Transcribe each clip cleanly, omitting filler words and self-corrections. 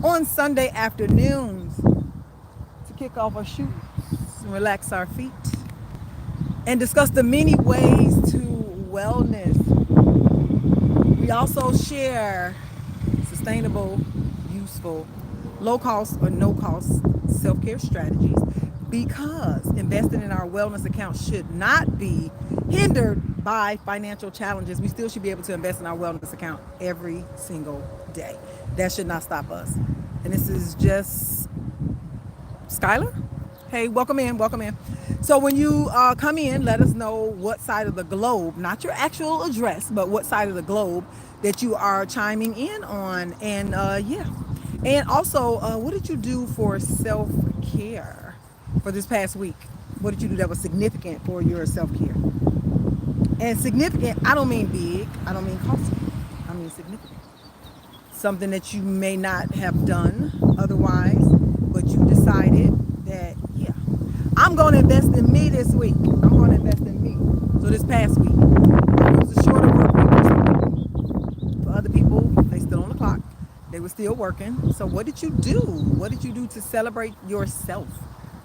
on Sunday afternoons to kick off our shoes and relax our feet and discuss the many ways to wellness. We also share sustainable, useful, low cost or no cost self care strategies because investing in our wellness account should not be hindered by financial challenges. We still should be able to invest in our wellness account every single day. That should not stop us. And this is just Skylar. Hey, welcome in, welcome in. So when you come in, let us know what side of the globe, not your actual address, but what side of the globe that you are chiming in on. And yeah. And also, what did you do for self-care for this past week? What did you do that was significant for your self-care? And significant, I don't mean big, I don't mean costly, I mean significant. Something that you may not have done otherwise, but you decided that, yeah, I'm going to invest in me this week. I'm going to invest in me. So this past week, it was a shorter work week for some people. For other people, they still on the clock. They were still working. So what did you do? What did you do to celebrate yourself?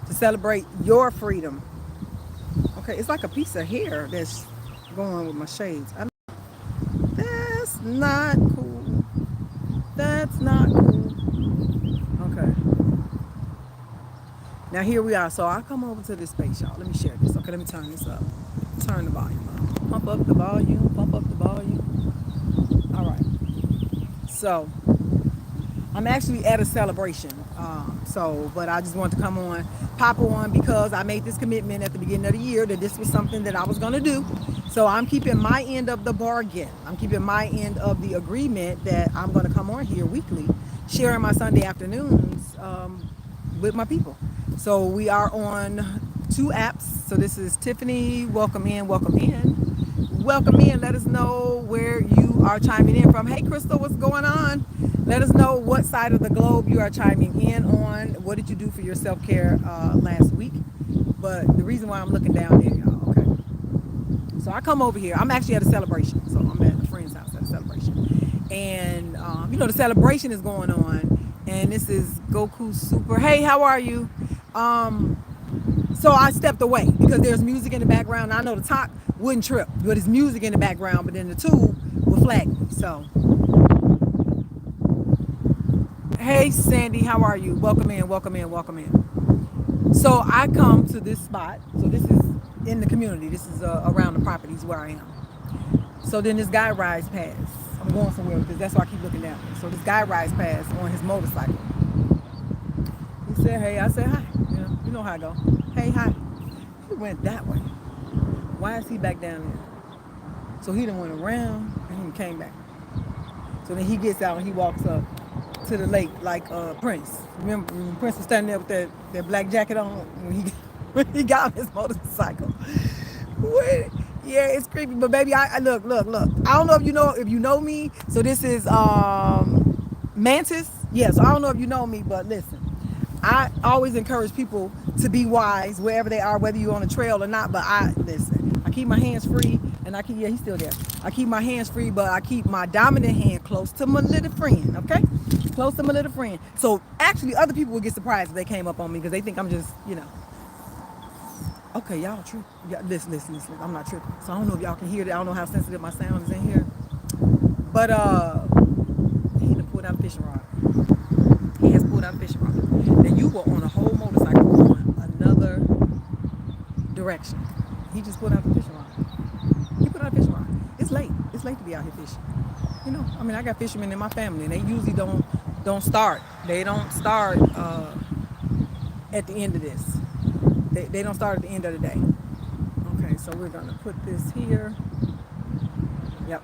To celebrate your freedom? Okay, it's like a piece of hair that's going with my shades. That's not cool. That's not cool. Okay. Now here we are. So I come over to this space, y'all. Let me share this. Okay, let me turn this up. Turn the volume up. Pump up the volume. Pump up the volume. All right. So I'm actually at a celebration. But I just wanted to come on, pop on, because I made this commitment at the beginning of the year that this was something that I was going to do. So I'm keeping my end of the bargain. I'm keeping my end of the agreement that I'm going to come on here weekly, sharing my Sunday afternoons with my people. So we are on two apps. So this is Tiffany. Welcome in, welcome in. Welcome in. Let us know where you are chiming in from. Hey, Crystal, what's going on? Let us know what side of the globe you are chiming in on. What did you do for your self-care last week? But the reason why I'm looking down there, y'all, okay. So I come over here. I'm actually at a celebration. So I'm at a friend's house at a celebration. And, the celebration is going on. And this is Goku Super. Hey, how are you? So I stepped away because there's music in the background. I know the talk wouldn't trip, but there's music in the background, but then the tube will flag me. So, hey, Sandy, how are you? Welcome in, welcome in, welcome in. So I come to this spot. So this is in the community. This is around the properties where I am. So then this guy rides past. I'm going somewhere with this. That's why I keep looking down there. So this guy rides past on his motorcycle. He said, hey, I said, hi. You know how I go. Hey, hi. He went that way. Why is he back down there? So he done went around and he came back. So then he gets out and he walks up to the lake like Prince. Remember when Prince was standing there with that black jacket on when he got on his motorcycle. Wait, yeah, it's creepy. But baby, I look. I don't know if you know me. So this is Mantis. Yeah, so I don't know if you know me, but listen. I always encourage people to be wise wherever they are, whether you're on a trail or not. But I keep my hands free, and he's still there. I keep my hands free, but I keep my dominant hand close to my little friend, okay? Close to my little friend. So actually, other people would get surprised if they came up on me because they think I'm just, okay, y'all tripping. Yeah, listen. I'm not tripping. So I don't know if y'all can hear that. I don't know how sensitive my sound is in here. But he done pulled out a fishing rod. He has pulled out a fishing rod. And you were on a whole motorcycle going another direction. He just pulled out the fishing rod. He put out a fishing rod. It's late. It's late to be out here fishing. I got fishermen in my family, and they usually don't start. They don't start at the end of this. They don't start at the end of the day. Okay, so we're gonna put this here. Yep.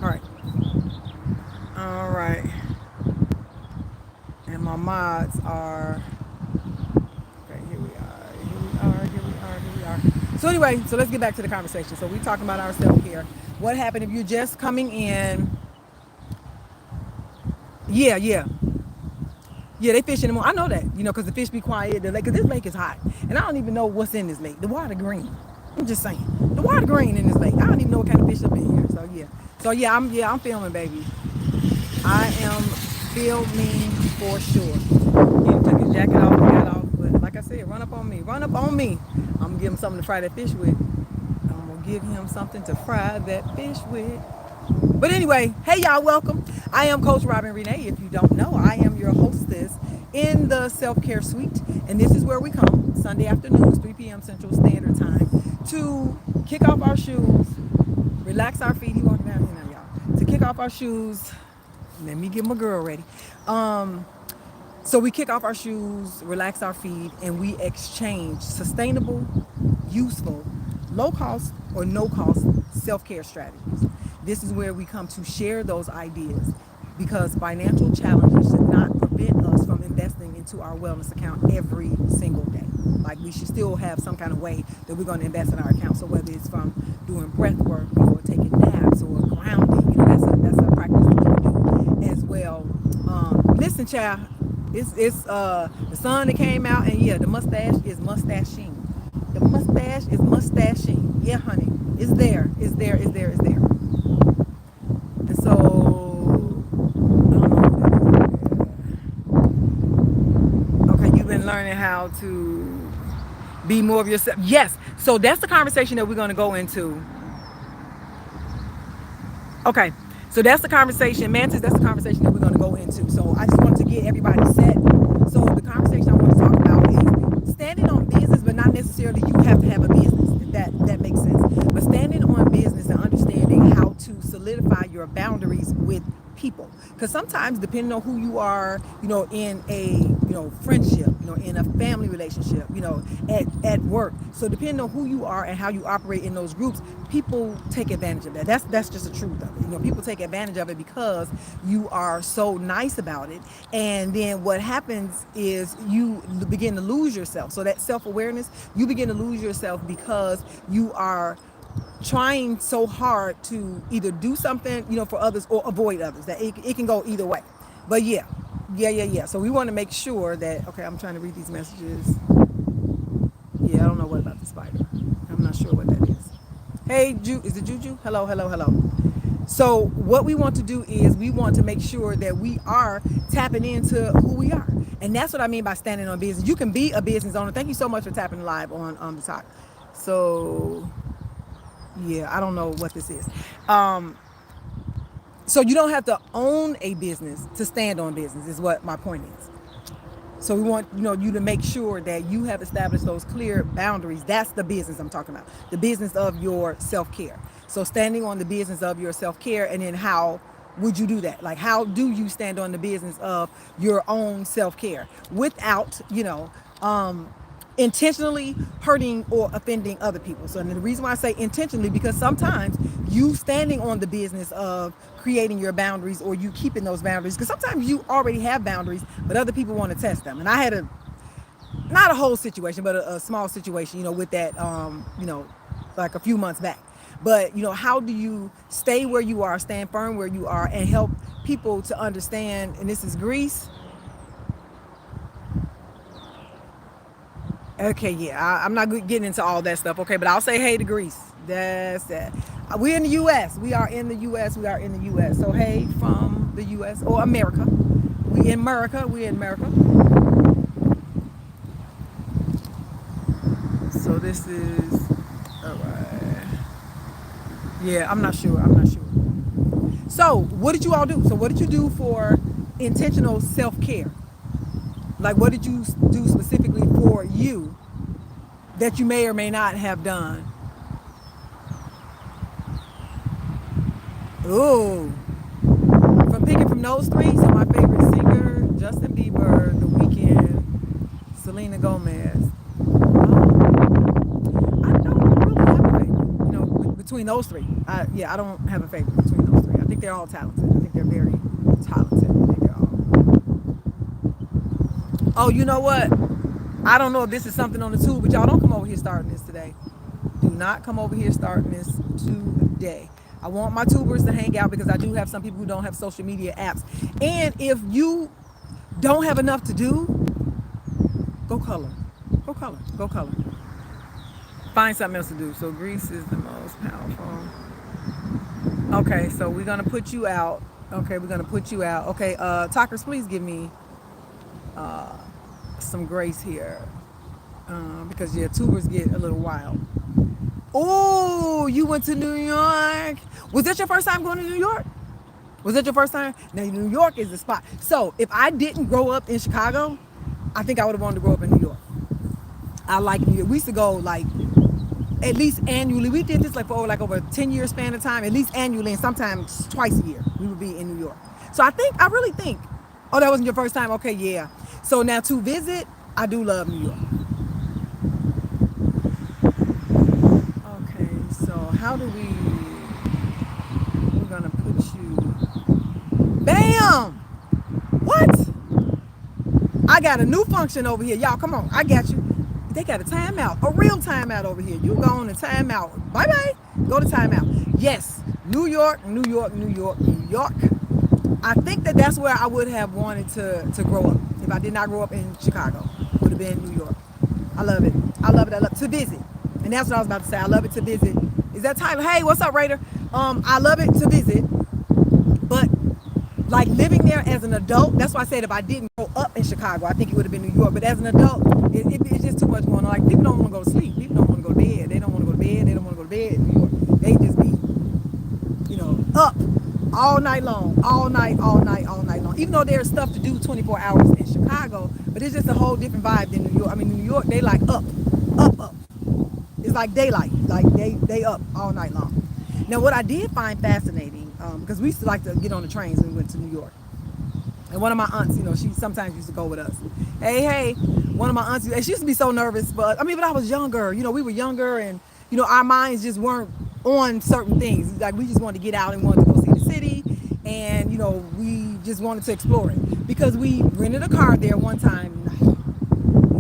All right. All right. And my mods are, okay, here we are. So anyway, so let's get back to the conversation. So we're talking about our self-care. What happened if you're just coming in? Yeah, they fish in the morning. I know that, because the fish be quiet. The lake, because this lake is hot. And I don't even know what's in this lake. The water green. I'm just saying. The water green in this lake. I don't even know what kind of fish up in here. So yeah, I'm filming, baby. I am feel me for sure. He took his jacket off, got off, but like I said, run up on me, run up on me. I'm gonna give him something to fry that fish with. I'm gonna give him something to fry that fish with. But anyway, hey y'all, welcome. I am Coach Robin Renee. If you don't know, I am your hostess in the Self-Care Suite. And this is where we come Sunday afternoons, 3 p.m. Central Standard Time, to kick off our shoes, relax our feet. He walking down here now, y'all. To kick off our shoes. Let me get my girl ready. So we kick off our shoes, relax our feet, and we exchange sustainable, useful, low cost or no cost self-care strategies. This is where we come to share those ideas because financial challenges should not prevent us from investing into our wellness account every single day. Like we should still have some kind of way that we're going to invest in our account. So whether it's from doing breath work or taking naps or grounding, that's a practice that you can do as well. Listen, child, it's the sun that came out, and yeah, the mustache is mustaching. The mustache is mustaching. Yeah, honey, it's there. It's there. It's there. It's there. And so, okay, you've been learning how to be more of yourself. Yes. So that's the conversation that we're going to go into. Okay. So that's the conversation, Mantis, that's the conversation that we're going to go into. So I just wanted to get everybody set. So the conversation I want to talk about is standing on business, but not necessarily you have to have a business, if that makes sense. But standing on business and understanding how to solidify your boundaries with people. Because sometimes depending on who you are, in a, friendship, in a family relationship, at work. So depending on who you are and how you operate in those groups, people take advantage of that. That's just the truth of it. People take advantage of it because you are so nice about it. And then what happens is you begin to lose yourself. So that self-awareness, you begin to lose yourself because you are trying so hard to either do something, for others or avoid others. That it can go either way. But yeah. So we want to make sure that, okay, I'm trying to read these messages. Yeah, I don't know what about the spider. I'm not sure what that is. Hey, is it Juju? Hello. So what we want to do is we want to make sure that we are tapping into who we are. And that's what I mean by standing on business. You can be a business owner. Thank you so much for tapping live on the top. So yeah, I don't know what this is. So you don't have to own a business to stand on business is what my point is. So we want you to make sure that you have established those clear boundaries. That's the business I'm talking about. The business of your self-care. So standing on the business of your self-care, and then how would you do that? Like, how do you stand on the business of your own self-care without, intentionally hurting or offending other people? So, and the reason why I say intentionally, because sometimes you standing on the business of creating your boundaries or you keeping those boundaries, because sometimes you already have boundaries, but other people want to test them. And I had not a whole situation, but a small situation, with that, like a few months back. But, how do you stay where you are, stand firm where you are, and help people to understand? And this is Greece. Okay, yeah, I'm not getting into all that stuff, okay, but I'll say hey to Greece. That's that. We're in the U.S. We are in the U.S. So hey from the U.S. or America. We in America. So this is, all right. Yeah, I'm not sure. So what did you all do? So what did you do for intentional self-care? Like, what did you do specifically for you that you may or may not have done? Ooh. From picking from those three, so my favorite singer, Justin Bieber, The Weeknd, Selena Gomez. I don't really have a favorite, between those three. I don't have a favorite between those three. I think they're all talented. I think they're very talented. Oh, you know what? I don't know if this is something on the tube, but y'all don't come over here starting this today. Do not come over here starting this today. I want my tubers to hang out because I do have some people who don't have social media apps. And if you don't have enough to do, go color. Find something else to do. So Greece is the most powerful. Okay, so we're going to put you out. Okay, we're gonna put you out. Okay, talkers, please give me some grace here, because yeah, tubers get a little wild. Oh, you went to New York. Was that your first time going to New York? Was that your first time? Now, New York is the spot. So, if I didn't grow up in Chicago, I think I would have wanted to grow up in New York. I like New York. We used to go like at least annually. We did this like for like over a 10-year span of time, at least annually, and sometimes twice a year. We would be in New York. So I really think, oh, that wasn't your first time? Okay, yeah. So now to visit, I do love New York. Okay, so how do we're gonna put you, bam! What? I got a new function over here. Y'all, come on. I got you. They got a timeout, a real timeout over here. You go on a timeout. Bye-bye. Go to timeout. Yes, New York, New York, New York, New York. I think that that's where I would have wanted to grow up. If I did not grow up in Chicago, would have been New York. I love it. I love it. I love it. To visit. And that's what I was about to say. I love it to visit. Is that Tyler? Hey, what's up, Raider? I love it to visit. But like living there as an adult, that's why I said if I didn't grow up in Chicago, I think it would have been New York. But as an adult, it's just too much going on. Like people don't want to go to sleep. People don't want to go to bed. They don't want to go to bed. They don't want to go to bed in New York. They just be, up all night long, all night, all night, all night long. Even though there's stuff to do 24 hours in Chicago, but it's just a whole different vibe than New York. I mean, New York, they like up, up, up. It's like daylight. Like they up all night long. Now, what I did find fascinating, because we used to like to get on the trains when we went to New York. And one of my aunts, she sometimes used to go with us. Hey, one of my aunts, and she used to be so nervous, but I was younger. We were younger, and our minds just weren't on certain things. Like we just wanted to get out and wanted to go see the city, and we just wanted to explore it because we rented a car there one time.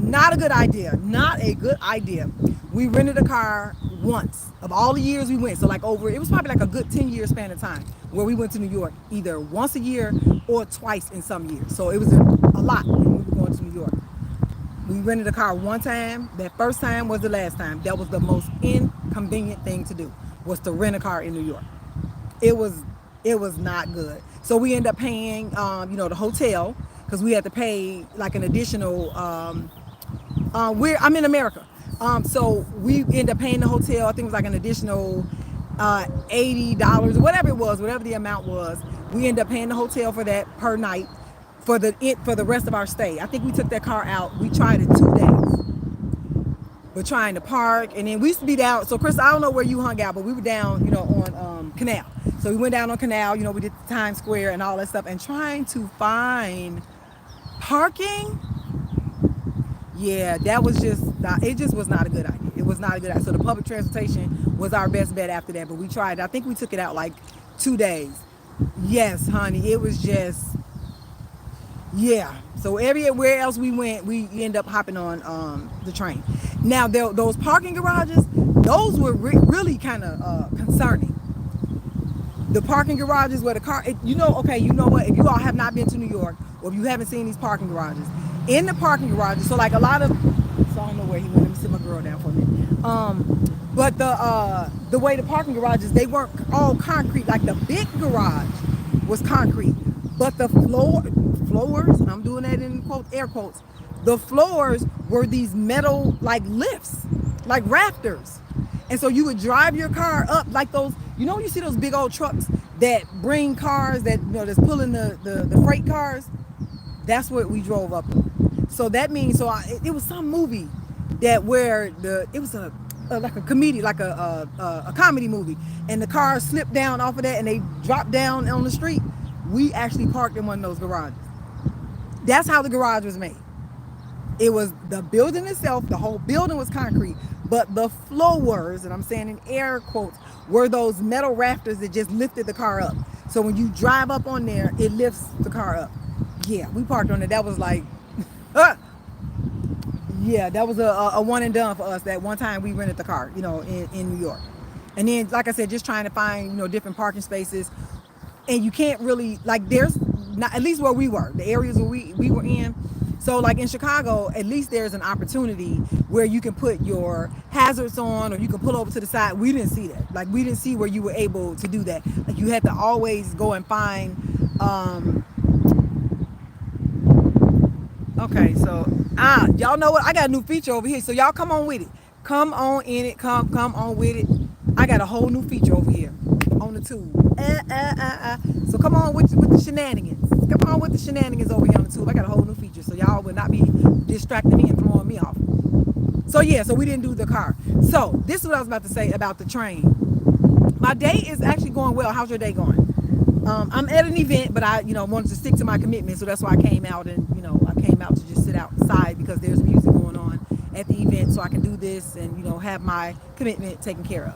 Not a good idea. Not a good idea. We rented a car once of all the years we went. So like it was probably like a good 10-year span of time where we went to New York either once a year or twice in some years. So it was a lot when we were going to New York. We rented a car one time. That first time was the last time. That was the most inconvenient thing to do, was to rent a car in New York. It was not good. So we ended up paying the hotel, because we had to pay like an additional I'm in America. So we ended up paying the hotel. I think it was like an additional $80 or whatever it was, whatever the amount was. We ended up paying the hotel for that per night for the rest of our stay. I think we took that car out. We tried it 2 days. We're trying to park, and then we used to be down. So Chris, I don't know where you hung out, but we were down, on Canal. So we went down on Canal. We did Times Square and all that stuff, and trying to find parking. Yeah, that was it just was not a good idea. It was not a good idea. So the public transportation was our best bet after that, but we tried. I think we took it out like 2 days. Yes, honey, it was just, yeah. So everywhere else we went, we end up hopping on the train. Now, those parking garages, those were really kind of concerning. The parking garages where the car, you know what, if you all have not been to New York, or if you haven't seen these parking garages, in the parking garages, so like a lot of, so I don't know where he went, let me sit my girl down for a minute. But the way the parking garages, they weren't all concrete. Like the big garage was concrete, but the floors, and I'm doing that in quotes, air quotes, the floors were these metal like lifts, like rafters. And so you would drive your car up like those, you see those big old trucks that bring cars that, that's pulling the freight cars. That's what we drove up on. So that means, it was some movie that where it was like a comedy, like a comedy movie, and the cars slipped down off of that and they dropped down on the street. We actually parked in one of those garages. That's how the garage was made. It was the building itself, the whole building was concrete, but the floors, and I'm saying in air quotes, were those metal rafters that just lifted the car up. So when you drive up on there, it lifts the car up. Yeah, we parked on it. That was like, yeah, that was a one and done for us. That one time we rented the car, in New York. And then, like I said, just trying to find, different parking spaces. And you can't really, like, there's not, at least where we were, the areas where we were in. So like in Chicago, at least there's an opportunity where you can put your hazards on, or you can pull over to the side. We didn't see that. Like we didn't see where you were able to do that. Like you had to always go and find Um, okay, so y'all know what? I got a new feature over here. So y'all come on with it. Come on in it. Come on with it. I got a whole new feature over here on the tube. So come on with the shenanigans. Come on with the shenanigans over here on the tube. I got a whole new feature, so y'all will not be distracting me and throwing me off. So yeah, so we didn't do the car. So this is what I was about to say about the train. My day is actually going well. How's your day going? I'm at an event, but I, wanted to stick to my commitment, so that's why I came out and, I came out to just sit outside because there's music going on at the event, so I can do this and, have my commitment taken care of.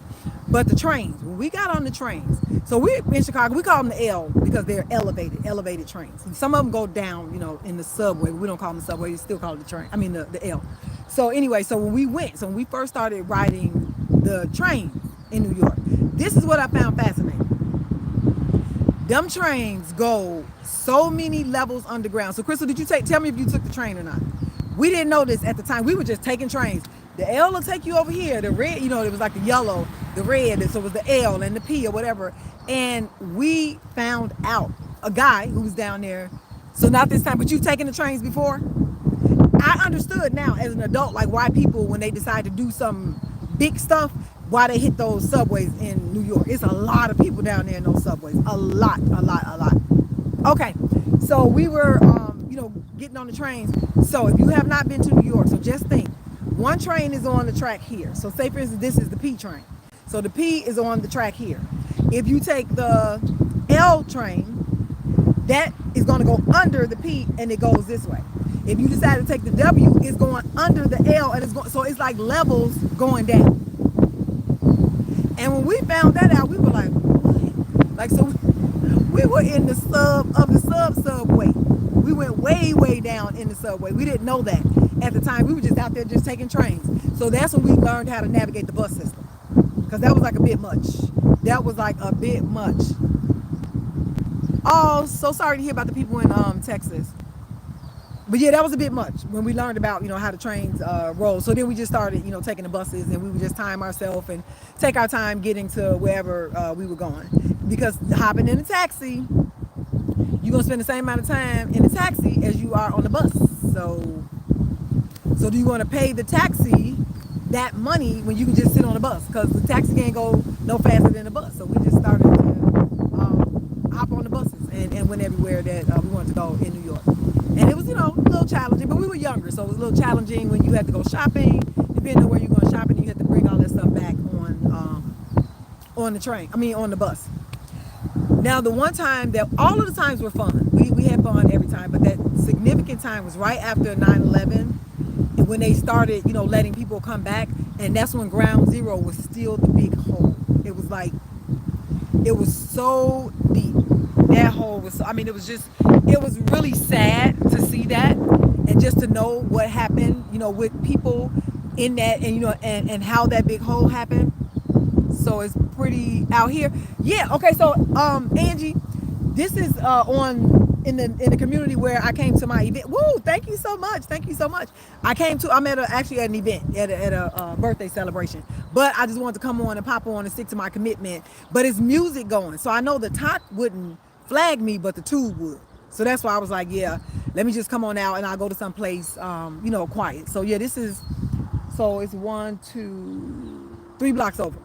But the trains, when we got on the trains, so we're in Chicago, we call them the L because they're elevated trains. And some of them go down, in the subway. We don't call them the subway, we still call it the train. I mean the L. So anyway, so when we first started riding the train in New York, this is what I found fascinating. Them trains go so many levels underground. So Crystal, tell me if you took the train or not? We didn't know this at the time. We were just taking trains. The L will take you over here. The red, it was like the yellow, the red, so it was the L and the P or whatever. And we found out a guy who was down there. So not this time, but you've taken the trains before? I understood now as an adult, like why people, when they decide to do some big stuff, why they hit those subways in New York. It's a lot of people down there in those subways. A lot. Okay, so we were, getting on the trains. So if you have not been to New York, so just think, one train is on the track here. So say for instance, this is the P train. So the P is on the track here. If you take the L train, that is going to go under the P and it goes this way. If you decide to take the W, it's going under the L and so it's like levels going down. And when we found that out, we were like, what? Like, so we were in the subway. We went way down in the subway. We didn't know that at the time. We were just out there just taking trains. So that's when we learned how to navigate the bus system. Because that was like a bit much. Oh, so sorry to hear about the people in Texas. But yeah, that was a bit much when we learned about, how the trains roll. So then we just started, taking the buses, and we would just time ourselves and take our time getting to wherever we were going. Because hopping in a taxi, you're going to spend the same amount of time in the taxi as you are on the bus. So do you want to pay the taxi that money when you can just sit on the bus? Because the taxi can't go no faster than the bus. So we just started to hop on the buses and went everywhere that we wanted to go in New York. And it was, a little challenging, but we were younger, so it was a little challenging when you had to go shopping. Depending on where you're going shopping, you had to bring all that stuff back on the train. On the bus. Now, the one time that all of the times were fun. We had fun every time, but that significant time was right after 9/11, and when they started, letting people come back, and that's when Ground Zero was still the big hole. It was like, it was so deep. That hole was, it was really sad to see that and just to know what happened, with people in that and how that big hole happened. So it's pretty out here. Yeah, okay, so Angie, this is in the community where I came to my event. Woo, thank you so much. I'm actually at an event, at a birthday celebration. But I just wanted to come on and pop on and stick to my commitment. But it's music going. So I know the talk wouldn't flag me, but the tube would. So that's why I was like, yeah, let me just come on out and I'll go to some place, quiet. So yeah, it's 1, 2, 3 blocks over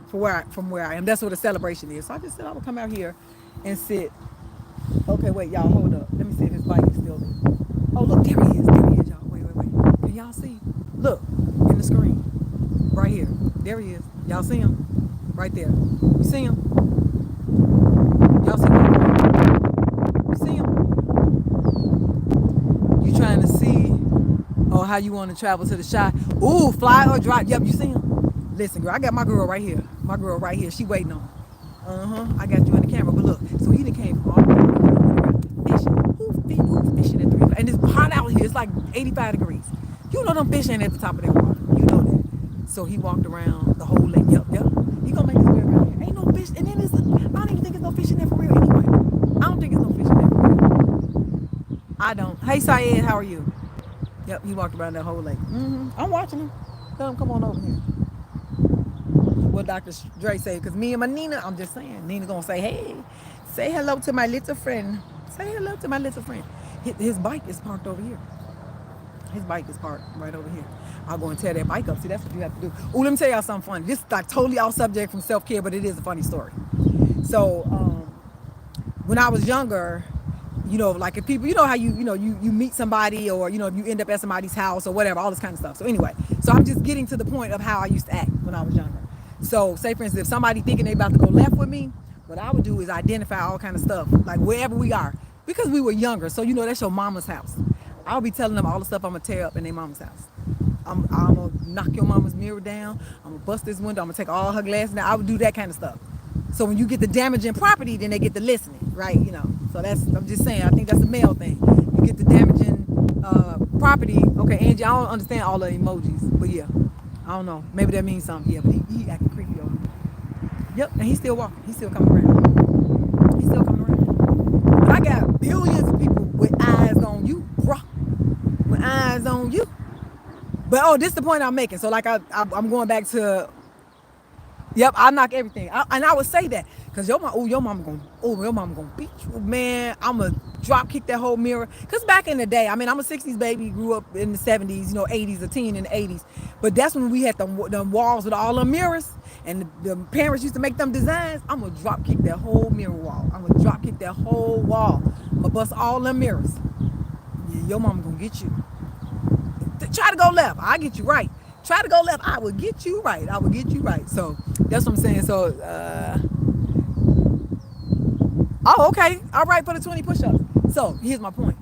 from where I am. That's where the celebration is. So I just said I would come out here and sit. Okay, wait, y'all, hold up. Let me see if his bike is still there. Oh, look, there he is, y'all. Wait. Can y'all see? Look, in the screen. Right here. There he is. Y'all see him? Right there. You see him? Y'all see him? You see him? You trying to see how you want to travel to the shot? Ooh, fly or drive. Yep, you see him? Listen, girl, I got my girl right here. She waiting on. I got you in the camera. But look, so he done came from all the way fishing. Who's fishing at 3 and it's hot out here. It's like 85 degrees. You know them fish ain't at the top of their water. You know that. So he walked around the whole lake. Yep. He gonna make his way around here. Ain't no fish. And then I don't even think there's no fish in there for real anyway. I don't think there's no fish in there for real. I don't. Hey, Syed, how are you? Yep, he walked around that whole lake. I'm watching him. Tell him, come on over here. What Dr. Dre say, because me and my Nina, I'm just saying, Nina gonna say, hey, say hello to my little friend. Say hello to my little friend. His bike is parked over here. His bike is parked right over here. I'll go and tear that bike up. See, that's what you have to do. Oh, let me tell y'all something funny. This is like totally off subject from self-care, but it is a funny story. So, when I was younger, like if people, how you meet somebody, or you end up at somebody's house or whatever, all this kind of stuff. So anyway, so I'm just getting to the point of how I used to act when I was younger. So say for instance, if somebody thinking they about to go left with me, what I would do is identify all kind of stuff, like wherever we are, because we were younger. So that's your mama's house. I'll be telling them all the stuff I'm gonna tear up in their mama's house. I'm gonna knock your mama's mirror down. I'm gonna bust this window. I'm gonna take all her glasses down. I would do that kind of stuff. So when you get the damaging property, then they get the listening, right? So I'm just saying, I think that's a male thing. You get the damaging property. Okay, Angie, I don't understand all the emojis, but yeah, I don't know. Maybe that means something. Yeah, but he acting creepy over here. Yep, and he's still walking. He's still coming around. He's still coming around. But I got billions of people with eyes on you, bro. With eyes on you. But this is the point I'm making. So like I'm going back to. Yep, I knock everything. And I would say that because your mama gonna beat you, man. I'ma drop kick that whole mirror. Cause back in the day, I'm a '60s baby, grew up in the '70s, '80s, a teen in the '80s. But that's when we had the walls with all the mirrors, and the parents used to make them designs. I'm gonna drop kick that whole mirror wall. I'm gonna drop kick that whole wall. I'm gonna bust all them mirrors. Yeah, your mama gonna get you. Try to go left, I get you right. Try to go left, I will get you right. I will get you right. So that's what I'm saying. So, okay. All right, for the 20 push-ups. So here's my point.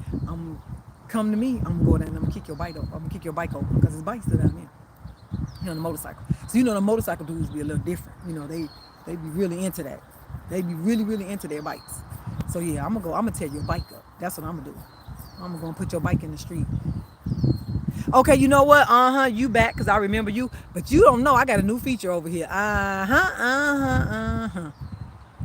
Come to me. I'm gonna go down and I'm gonna kick your bike open. I'm gonna kick your bike open because his bike's still down there. On the motorcycle. So the motorcycle dudes be a little different. They be really into that. They be really, really into their bikes. So yeah, I'm gonna tear your bike up. That's what I'm gonna do. I'm gonna put your bike in the street. Okay, you know what? You back because I remember you. But you don't know I got a new feature over here.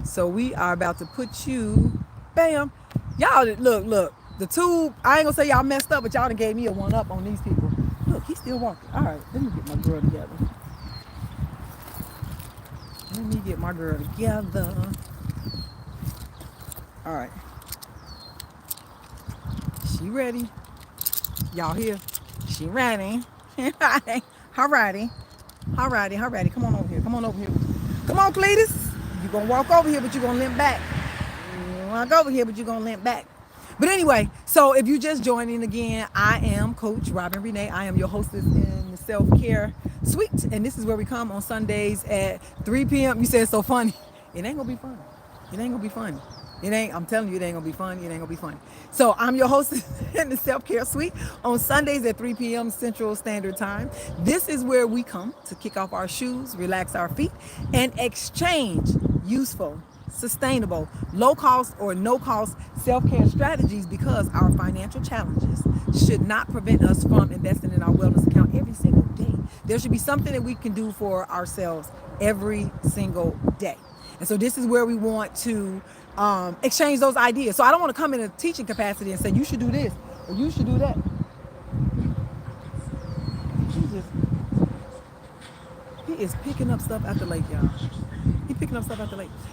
So we are about to put you, bam. Y'all, look. The two, I ain't gonna say y'all messed up, but y'all done gave me a one up on these people. Look, he's still walking. All right, let me get my girl together. All right. She ready. Y'all here? She ready. Alrighty. Come on over here. Come on, Cletus. You're gonna walk over here, but you're gonna limp back. But anyway, so if you just joining again, I am Coach Robin Renee. I am your hostess in the self-care suite, and this is where we come on Sundays at 3 p.m. You said it's so funny. It ain't gonna be funny. I'm telling you, it ain't gonna be funny. So I'm your host in the self-care suite on Sundays at 3 p.m. Central Standard Time. This is where we come to kick off our shoes, relax our feet, and exchange useful, sustainable, low-cost or no-cost self-care strategies, because our financial challenges should not prevent us from investing in our wellness account every single day. There should be something that we can do for ourselves every single day. And so this is where we want to exchange those ideas. So I don't want to come in a teaching capacity and say, you should do this or you should do that. He is picking up stuff at the lake, y'all.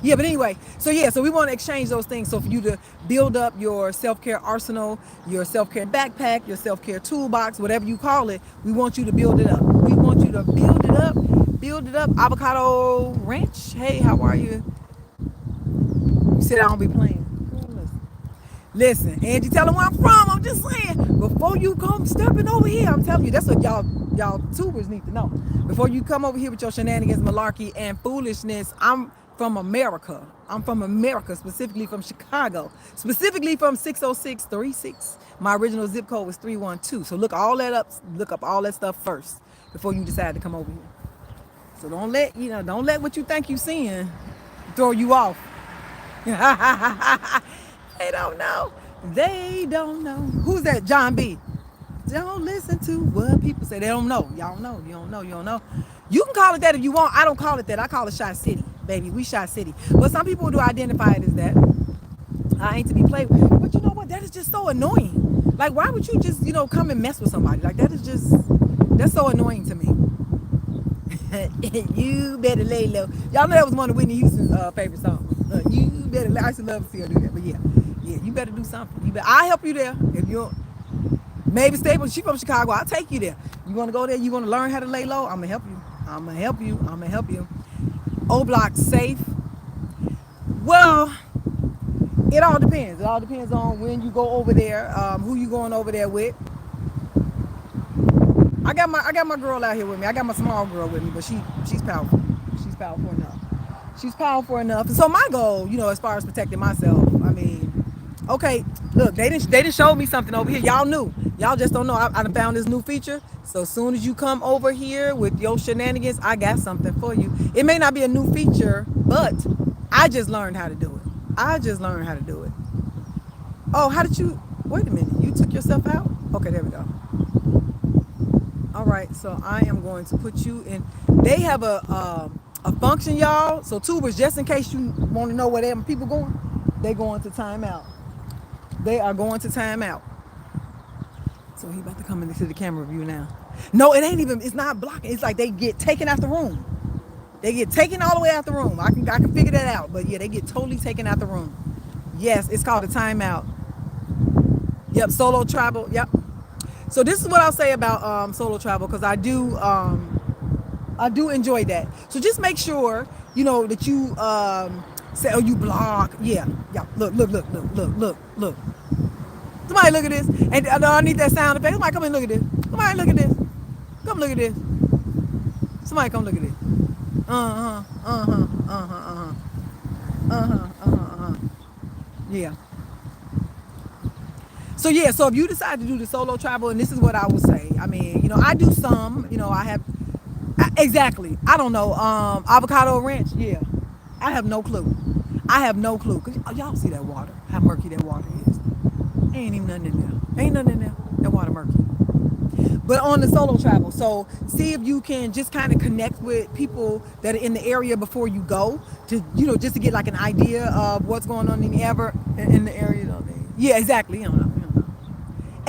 Yeah, but anyway, so we want to exchange those things. So for you to build up your self-care arsenal, your self-care backpack, your self-care toolbox, whatever you call it, we want you to build it up. Build it up. Avocado Ranch. Hey, how are you? You said I don't be playing. Listen, Angie, tell them where I'm from. I'm just saying, before you come stepping over here, I'm telling you, that's what y'all tubers need to know. Before you come over here with your shenanigans, malarkey, and foolishness, I'm from America. Specifically from Chicago, specifically from 60636. My original zip code was 312. So look up all that stuff first before you decide to come over here. So don't let what you think you seeing throw you off. They don't know. Who's that? John B. Don't listen to what people say. They don't know. Y'all know. You don't know. You can call it that if you want. I don't call it that. I call it Shot City, baby. We Shot City. But some people do identify it as that. I ain't to be played with. But you know what? That is just so annoying. Like, why would you just, come and mess with somebody? Like, that's so annoying to me. You better lay low. Y'all know that was one of Whitney Houston's favorite songs. You better lay. I used to love to see her do that. But Yeah, you better do something. I'll help you there. If you maybe stay, but she from Chicago, I'll take you there. You want to go there? You want to learn how to lay low? I'm gonna help you. I'm gonna help you. I'm gonna help you. O Block safe. Well, it all depends. It all depends on when you go over there, who you going over there with. I got my girl out here with me. I got my small girl with me, but she's powerful. She's powerful enough. She's powerful enough. And so my goal, as far as protecting myself, I mean, okay, look, they didn't show me something over here. Y'all knew. Y'all just don't know. I done found this new feature. So as soon as you come over here with your shenanigans, I got something for you. It may not be a new feature, but I just learned how to do it. I just learned how to do it. Oh, how did you? Wait a minute. You took yourself out? Okay, there we go. All right, so I am going to put you in. They have a function, y'all. So tubers, just in case you want to know where them people going, they going to timeout. They are going to timeout. So he about to come into the camera view now. No, it ain't even. It's not blocking. It's like they get taken out the room. They get taken all the way out the room. I can figure that out. But yeah, they get totally taken out the room. Yes, it's called a timeout. Yep, solo travel. Yep. So this is what I'll say about solo travel, because I do enjoy that. So just make sure that you say, oh, you block. Yeah. Look. Somebody look at this. And I need that sound effect. Somebody come and look at this. Somebody look at this. Come look at this. Somebody come look at this. Yeah. So yeah, so if you decide to do the solo travel, and this is what I would say. I mean, I do some, I have, exactly. I don't know, avocado ranch. Yeah. I have no clue. Cause y'all see that water, how murky that water is. Ain't even nothing in there. Ain't nothing in there. That water murky. But on the solo travel, so see if you can just kind of connect with people that are in the area before you go, to just to get like an idea of what's going on in the area. Yeah, exactly.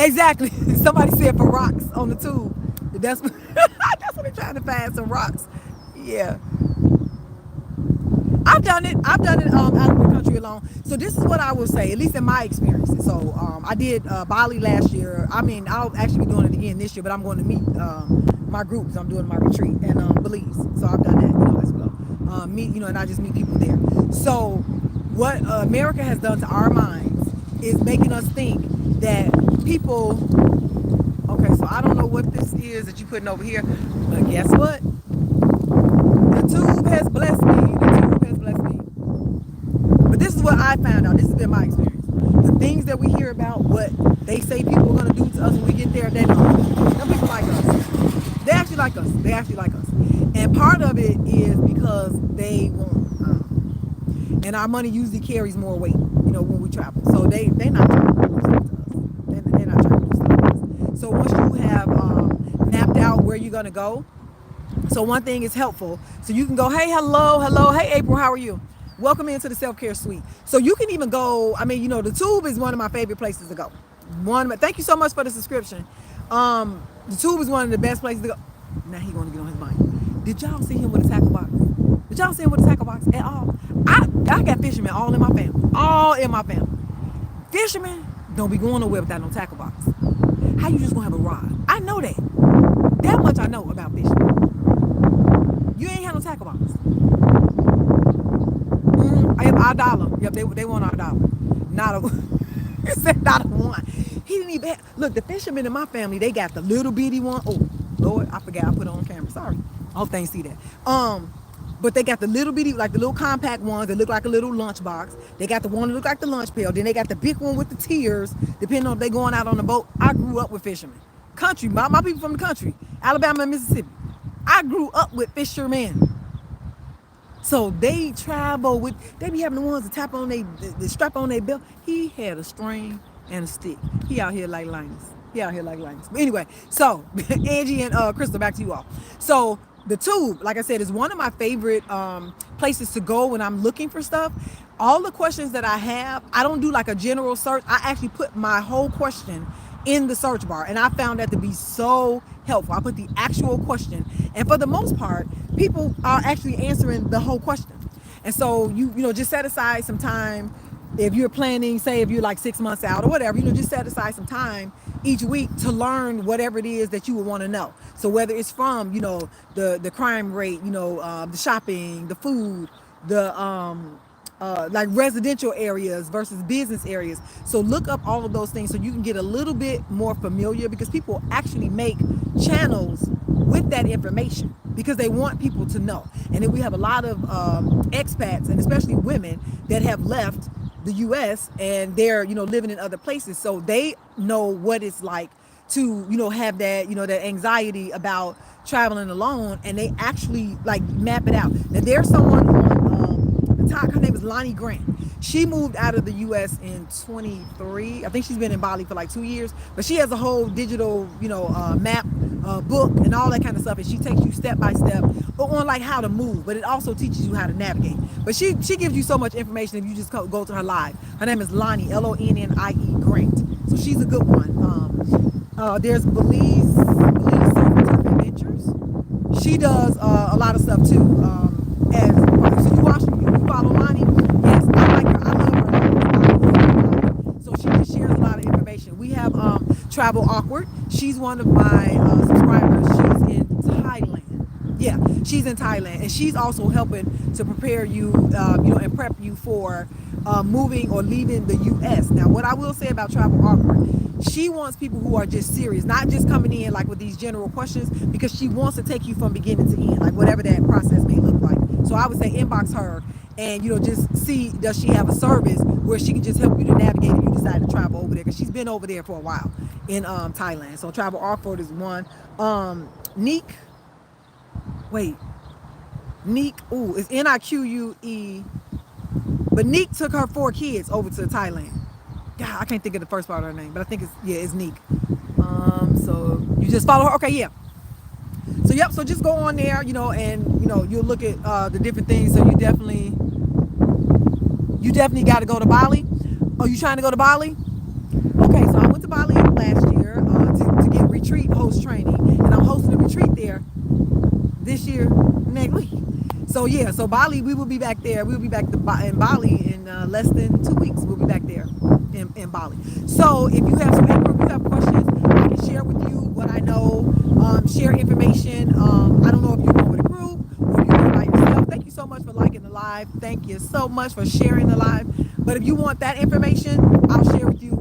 Exactly. Somebody said for rocks on the tube. That's what they're trying to find, some rocks. Yeah. I've done it out of the country alone. So this is what I will say, at least in my experiences. So I did Bali last year. I mean, I'll actually be doing it again this year, but I'm going to meet my groups. I'm doing my retreat and Belize. So I've done that as well. And I just meet people there. So what America has done to our minds is making us think that people, okay, so I don't know what this is that you're putting over here, but guess what? The tube has blessed me. But this is what I found out. This has been my experience. The things that we hear about, what they say people are going to do to us when we get there, they don't. Some people like us. They actually like us. And part of it is because they want, and our money usually carries more weight, when we travel. So they're not trying to do stuff to us. They're not trying to do stuff to us. So once you have mapped out where you're going to go, so one thing is helpful. So you can go, hey, hello. Hey, April, how are you? Welcome into the self-care suite. So you can even go, the tube is one of my favorite places to go. Thank you so much for the subscription. The tube is one of the best places to go. Now he's going to get on his mic. Did y'all see him with a tackle box? Did y'all see him with a tackle box at all? I got fishermen all in my family. Fishermen don't be going nowhere without no tackle box. How you just going to have a rod? I know that. That much I know about fishing. You ain't have no tackle box. Our dollar. Yep, they want our dollar. Not a not a one. He didn't even look, the fishermen in my family, they got the little bitty one. Oh, Lord, I forgot I put it on camera. Sorry. I hope they ain't see that. But they got the little bitty, like the little compact ones that look like a little lunch box. They got the one that look like the lunch pail. Then they got the big one with the tiers, depending on if they going out on the boat. I grew up with fishermen. Country, my people from the country, Alabama and Mississippi. I grew up with fishermen. So they travel with, they be having the ones that tap on the strap on their belt. He had a string and a stick. He out here like Linus. But anyway, so Angie and Crystal, back to you all. So the tube, like I said, is one of my favorite places to go when I'm looking for stuff. All the questions that I have, I don't do like a general search. I actually put my whole question in the search bar, and I found that to be so helpful. I put the actual question, and for the most part, people are actually answering the whole question. And so you just set aside some time if you're planning, say if you're like 6 months out or whatever, just set aside some time each week to learn whatever it is that you would want to know. So whether it's from, the crime rate, the shopping, the food, the like residential areas versus business areas. So look up all of those things so you can get a little bit more familiar, because people actually make channels with that information because they want people to know. And then we have a lot of expats, and especially women, that have left the US and they're, living in other places. So they know what it's like to, have that, that anxiety about traveling alone, and they actually like map it out. Now there's someone on the top, her name is Lonnie Grant. She moved out of the US in 23. I think she's been in Bali for like 2 years, but she has a whole digital, map, book and all that kind of stuff. And she takes you step by step on like how to move, but it also teaches you how to navigate. But she gives you so much information if you just go to her live. Her name is Lonnie, Lonnie Grant. So she's a good one. There's Belize Surf Adventures. She does a lot of stuff too. So you follow Lonnie? Yes, I like her. I love her. So she just shares a lot of information. We have Travel Awkward. She's one of my subscribers. She's in Thailand. Yeah, she's in Thailand, and she's also helping to prepare you, and prep you for moving or leaving the U.S. Now, what I will say about Travel Awkward, she wants people who are just serious, not just coming in like with these general questions, because she wants to take you from beginning to end, like whatever that process may look like. So I would say inbox her and, just see, does she have a service where she can just help you to navigate if you decide to travel over there, because she's been over there for a while in Thailand. So Travel Awkward is one. Neek, it's Nique, but Neek took her 4 kids over to Thailand. God, I can't think of the first part of her name, but I think it's Neek. So you just follow her. Okay, yeah. So yep. So just go on there, and you'll look at the different things. So you definitely got to go to Bali. Oh, you trying to go to Bali? Okay, so I went to Bali last year to get retreat host training, and I'm hosting a retreat there this year next week. So yeah, so Bali, we will be back there. We'll be back in Bali in less than 2 weeks. We'll be back there in Bali. So if you have some paper, if you have questions, I can share with you what I know, share information. I don't know if you're going with a group or you're going by yourself. Thank you so much for liking the live. Thank you so much for sharing the live. But if you want that information, I'll share with you,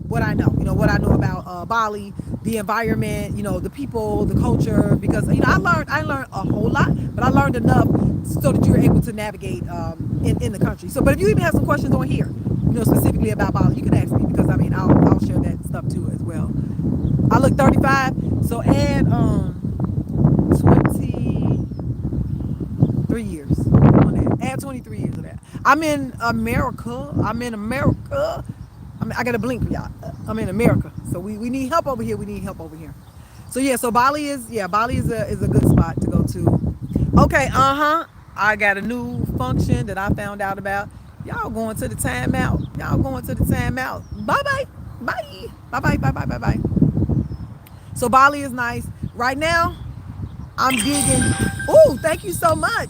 what I know, what I know about Bali, the environment, the people, the culture, because, I learned a whole lot, but I learned enough so that you're able to navigate in the country. So, but if you even have some questions on here, specifically about Bali, you can ask me, because I'll share that stuff too as well. I look 35, so add 23 years on that. Add 23 years of that. I'm in America. I got to blink for y'all. I'm in America, so we need help over here. So yeah, so Bali is a good spot to go to. Okay, I got a new function that I found out about. Y'all going to the timeout. Bye. So Bali is nice. Right now, I'm digging. Oh, thank you so much.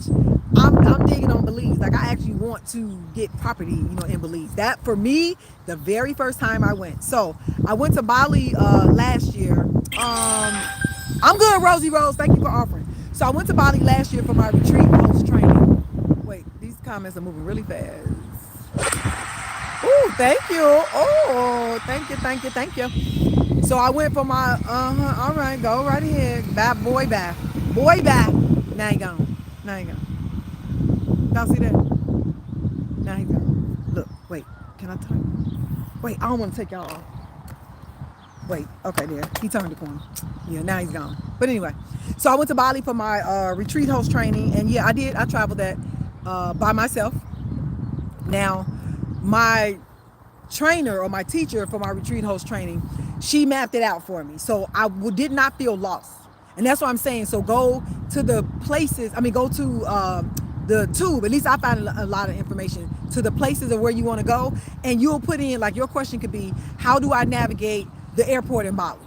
I'm digging on Belize. Like, I actually want to get property, in Belize. That, for me, the very first time I went. So I went to Bali last year. I'm good, Rosie Rose. Thank you for offering. So I went to Bali last year for my retreat host training. Wait, these comments are moving really fast. Oh, thank you. Oh, thank you. So I went for my, all right, go right ahead. Bye. Now he gone. Y'all see that? Now he's gone. Look, wait, can I turn? Wait, I don't want to take y'all off. Wait, okay, there. He turned the corner. Yeah, now he's gone. But anyway, so I went to Bali for my retreat host training. And yeah, I traveled that by myself. Now, my trainer or my teacher for my retreat host training, she mapped it out for me. So I did not feel lost. And that's what I'm saying. So go to the places, go to the tube. At least I found a lot of information to the places of where you want to go. And you'll put in, like, your question could be, how do I navigate the airport in Bali?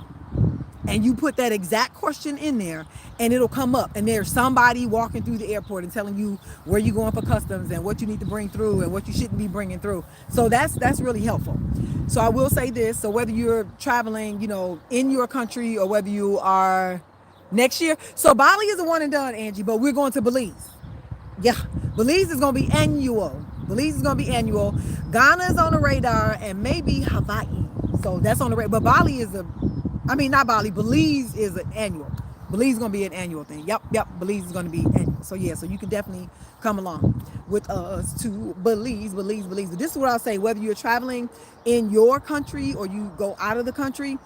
and you put that exact question in there, and it'll come up, and there's somebody walking through the airport and telling you where you're going for customs and what you need to bring through and what you shouldn't be bringing through. So that's really helpful. So I will say this: so whether you're traveling, in your country, or whether you are next year, so Bali is a one and done, Angie, but we're going to Belize. Yeah, Belize is going to be annual. Belize is going to be annual. Ghana is on the radar, and maybe Hawaii. So that's on the radar. But Bali is not Bali. Belize is an annual. Belize is going to be an annual thing. Yep. Belize is going to be annual. So yeah, so you can definitely come along with us to Belize. But this is what I'll say: whether you're traveling in your country or you go out of the country,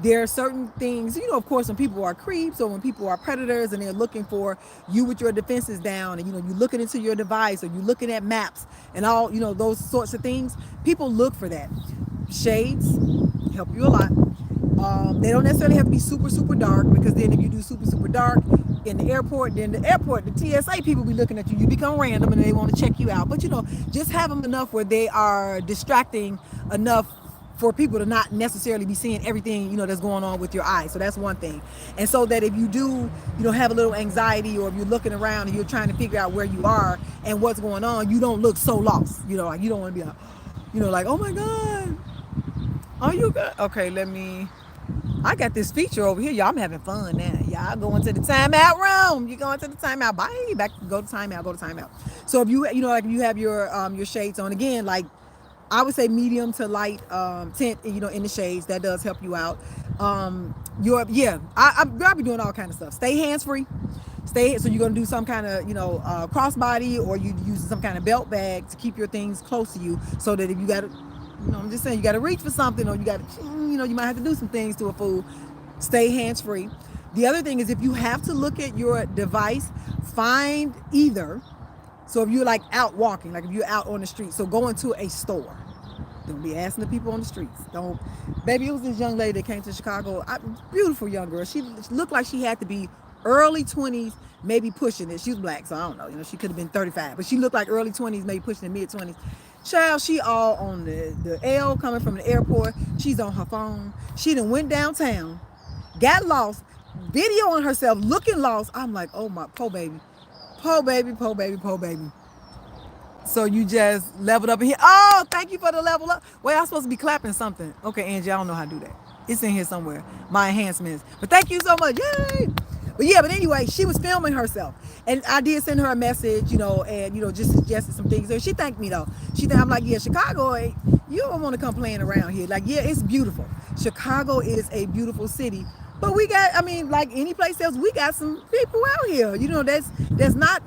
there are certain things, of course, when people are creeps or when people are predators and they're looking for you with your defenses down, and you're looking into your device or you're looking at maps and all, those sorts of things. People look for that. Shades help you a lot. They don't necessarily have to be super, super dark, because then if you do super, super dark in the airport, the TSA people be looking at you. You become random and they want to check you out. But, just have them enough where they are distracting enough for people to not necessarily be seeing everything, that's going on with your eyes. So that's one thing. And so that if you do, have a little anxiety, or if you're looking around and you're trying to figure out where you are and what's going on, you don't look so lost. Like you don't want to be like, oh my God, are you good? Okay, I got this feature over here, y'all. I'm having fun now. Y'all going to the timeout room. You going to the timeout. Bye. Go to timeout. So if you, like if you have your shades on, again, like I would say medium to light tint, in the shades, that does help you out. I'll be doing all kind of stuff. Stay hands free. So you're gonna do some kind of crossbody, or you using some kind of belt bag to keep your things close to you, so that if you got to, I'm just saying, you got to reach for something, or you got to, you might have to do some things to a fool. Stay hands free. The other thing is, if you have to look at your device, find either. So if you're like out walking, like if you're out on the street, so go into a store. Don't be asking the people on the streets. Don't. Baby, it was this young lady that came to Chicago. Beautiful young girl. She looked like she had to be early 20s, maybe pushing it. She was black, so I don't know. She could have been 35, but she looked like early 20s, maybe pushing the mid 20s. Child, she all on the L coming from the airport. She's on her phone. She done went downtown, got lost, videoing herself, looking lost. I'm like, oh my, poor baby. So you just leveled up in here. Oh, thank you for the level up. Well, I'm supposed to be clapping something. Okay, Angie, I don't know how to do that. It's in here somewhere. My enhancements. But thank you so much. Yay! But anyway, she was filming herself. And I did send her a message, and, just suggested some things. And she thanked me, though. I'm like, yeah, Chicago, you don't want to come playing around here. Like, yeah, it's beautiful. Chicago is a beautiful city. But we got, like any place else, we got some people out here, that's not,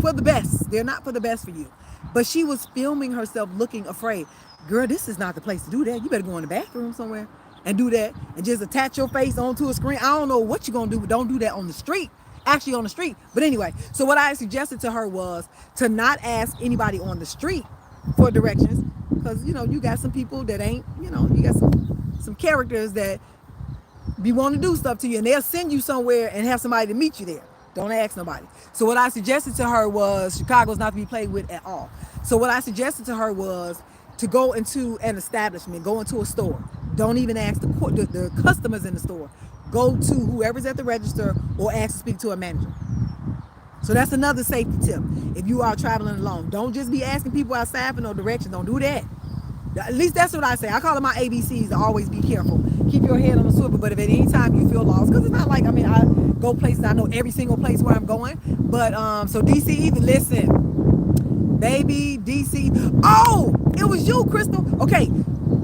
for the best. They're not for the best for you. But she was filming herself looking afraid. Girl, this is not the place to do that. You better go in the bathroom somewhere and do that, and just attach your face onto a screen. I don't know what you're going to do, but don't do that on the street. Actually on the street. But anyway, so what I suggested to her was to not ask anybody on the street for directions, because, you got some people that ain't, you got some characters that be wanting to do stuff to you, and they'll send you somewhere and have somebody to meet you there. Don't ask nobody. So what I suggested to her was, Chicago's not to be played with at all. So what I suggested to her was to go into an establishment, go into a store. Don't even ask the customers in the store. Go to whoever's at the register, or ask to speak to a manager. So that's another safety tip. If you are traveling alone, don't just be asking people outside for no directions. Don't do that. At least that's what I say. I call it my ABCs to always be careful. Keep your head on the swivel. But if at any time you feel lost, because it's not like, I go places, I know every single place where I'm going. But, so DC, even listen, baby, DC. Oh, it was you, Crystal. Okay.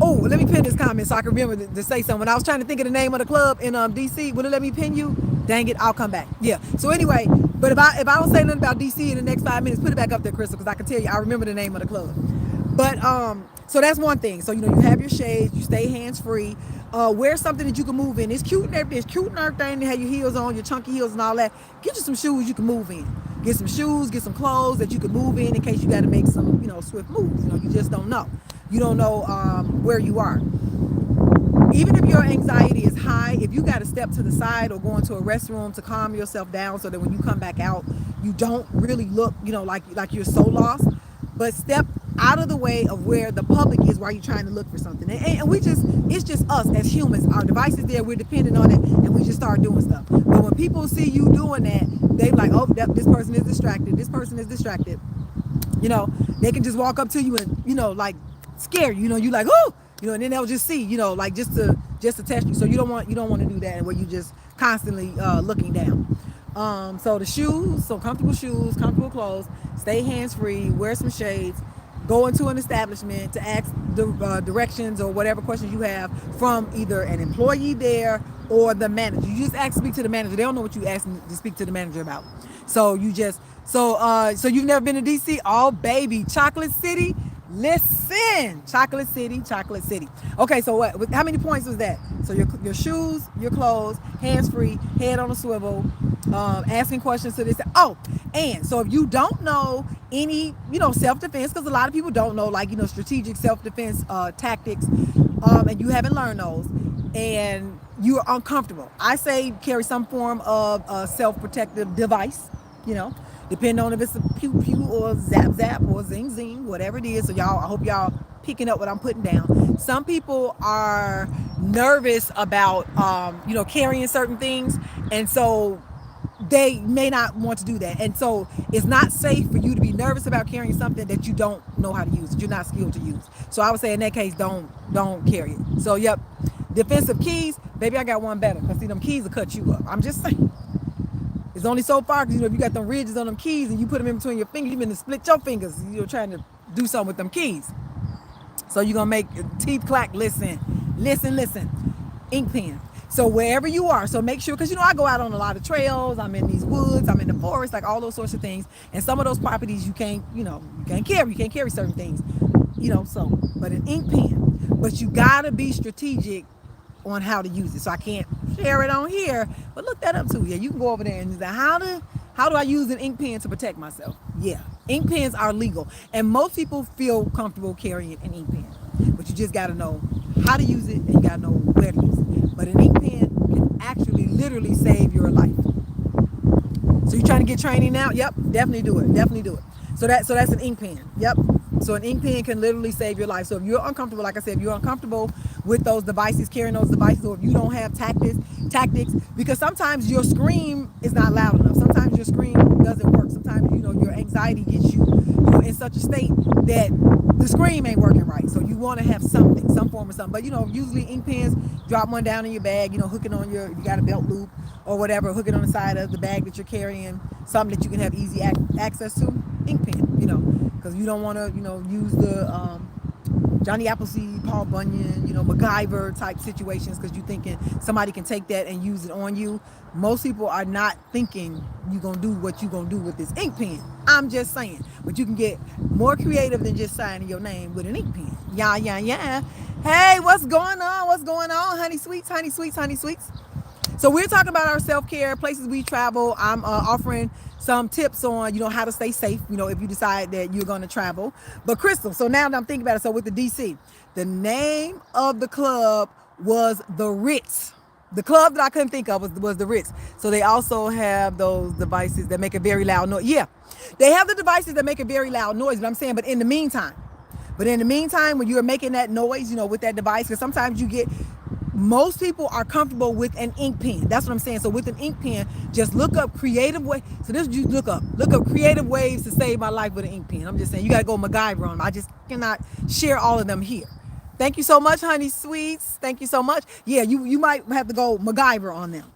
Oh, let me pin this comment so I can remember to say something. When I was trying to think of the name of the club in DC, would it let me pin you? Dang it, I'll come back. Yeah. So anyway, but if I don't say nothing about DC in the next 5 minutes, put it back up there, Crystal, because I can tell you I remember the name of the club. But so that's one thing. So you have your shades, you stay hands free. Wear something that you can move in. It's cute and everything. It's cute and everything to have your heels on, your chunky heels and all that. Get you some shoes you can move in. Get some shoes, get some clothes that you can move in case you got to make some, swift moves. You just don't know. You don't know where you are. Even if your anxiety is high, if you got to step to the side or go into a restroom to calm yourself down so that when you come back out, you don't really look, like you're so lost. But step out of the way of where the public is while you're trying to look for something. And we just, it's just us as humans. Our device is there, we're dependent on it, and we just start doing stuff. But when people see you doing that, they like, oh, this person is distracted. This person is distracted. You know, they can just walk up to you and, you know, like scare you. You know, you like, oh, you know, and then they'll just see, you know, like just to test you. So you don't want to do that, where you just constantly looking down. So the shoes, so comfortable shoes, comfortable clothes, stay hands free, wear some shades, go into an establishment to ask the directions or whatever questions you have from either an employee there or the manager. You just ask to speak to the manager. They don't know what you asked to speak to the manager about. So you just, so you've never been to DC? Oh baby, Chocolate City. Listen, Chocolate City, Chocolate City. Okay, so what? How many points was that? So your shoes, your clothes, hands free, head on a swivel, asking questions to this. Oh, and so if you don't know any, you know, self-defense, because a lot of people don't know, like, you know, strategic self-defense tactics, and you haven't learned those, and you're uncomfortable, I say carry some form of self-protective device. You know, depending on if it's a pew pew or zap zap or zing zing, whatever it is. So y'all, I hope y'all picking up what I'm putting down. Some people are nervous about, you know, carrying certain things, and so they may not want to do that. And so it's not safe for you to be nervous about carrying something that you don't know how to use, that you're not skilled to use. So I would say in that case, don't carry it. So yep, defensive keys, baby, I got one better, because see, them keys will cut you up. I'm just saying. It's only so far, because, you know, if you got them ridges on them keys and you put them in between your fingers, you've been to split your fingers. You're trying to do something with them keys. So you're going to make teeth clack. Listen. Ink pen. So wherever you are, so make sure, because, you know, I go out on a lot of trails. I'm in these woods. I'm in the forest, like all those sorts of things. And some of those properties you can't, you know, you can't carry certain things, you know, so, but an ink pen. But you got to be strategic on how to use it. So I can't share it on here, but look that up too. Yeah, you can go over there and say, how do I use an ink pen to protect myself? Yeah, ink pens are legal, and most people feel comfortable carrying an ink pen, but you just got to know how to use it, and you got to know where to use it. But an ink pen can actually literally save your life. So you're trying to get training now? Yep, definitely do it. So that's an ink pen. Yep. So an ink pen can literally save your life. So if you're uncomfortable, like I said, if you're uncomfortable with those devices, carrying those devices, or if you don't have tactics, because sometimes your scream is not loud enough. Sometimes your scream doesn't work. Sometimes, you know, your anxiety gets you, you know, in such a state that the scream ain't working right. So you want to have something, some form of something. But, you know, usually ink pens, drop one down in your bag, you know, hook it on you got a belt loop or whatever, hook it on the side of the bag that you're carrying, something that you can have easy access to. Ink pen, you know, because you don't want to, you know, use the Johnny Appleseed, Paul Bunyan, you know, MacGyver type situations, because you're thinking somebody can take that and use it on you. Most people are not thinking you're going to do what you're going to do with this ink pen. I'm just saying. But you can get more creative than just signing your name with an ink pen. Yeah. Hey, what's going on, honey sweets? So we're talking about our self-care, places we travel. I'm offering some tips on, you know, how to stay safe, you know, if you decide that you're going to travel. But Crystal, so now that I'm thinking about it, so with the DC, the name of the club was the Ritz. The club that I couldn't think of was the Ritz. So they also have those devices that make a very loud noise. Yeah, they have the devices that make a very loud noise, but I'm saying, but in the meantime, when you're making that noise, you know, with that device, because sometimes most people are comfortable with an ink pen. That's what I'm saying. So with an ink pen, just look up creative ways. So this, you look up creative ways to save my life with an ink pen. I'm just saying, you got to go MacGyver on them. I just cannot share all of them here. Thank you so much, honey sweets. Thank you so much. Yeah, you might have to go MacGyver on them.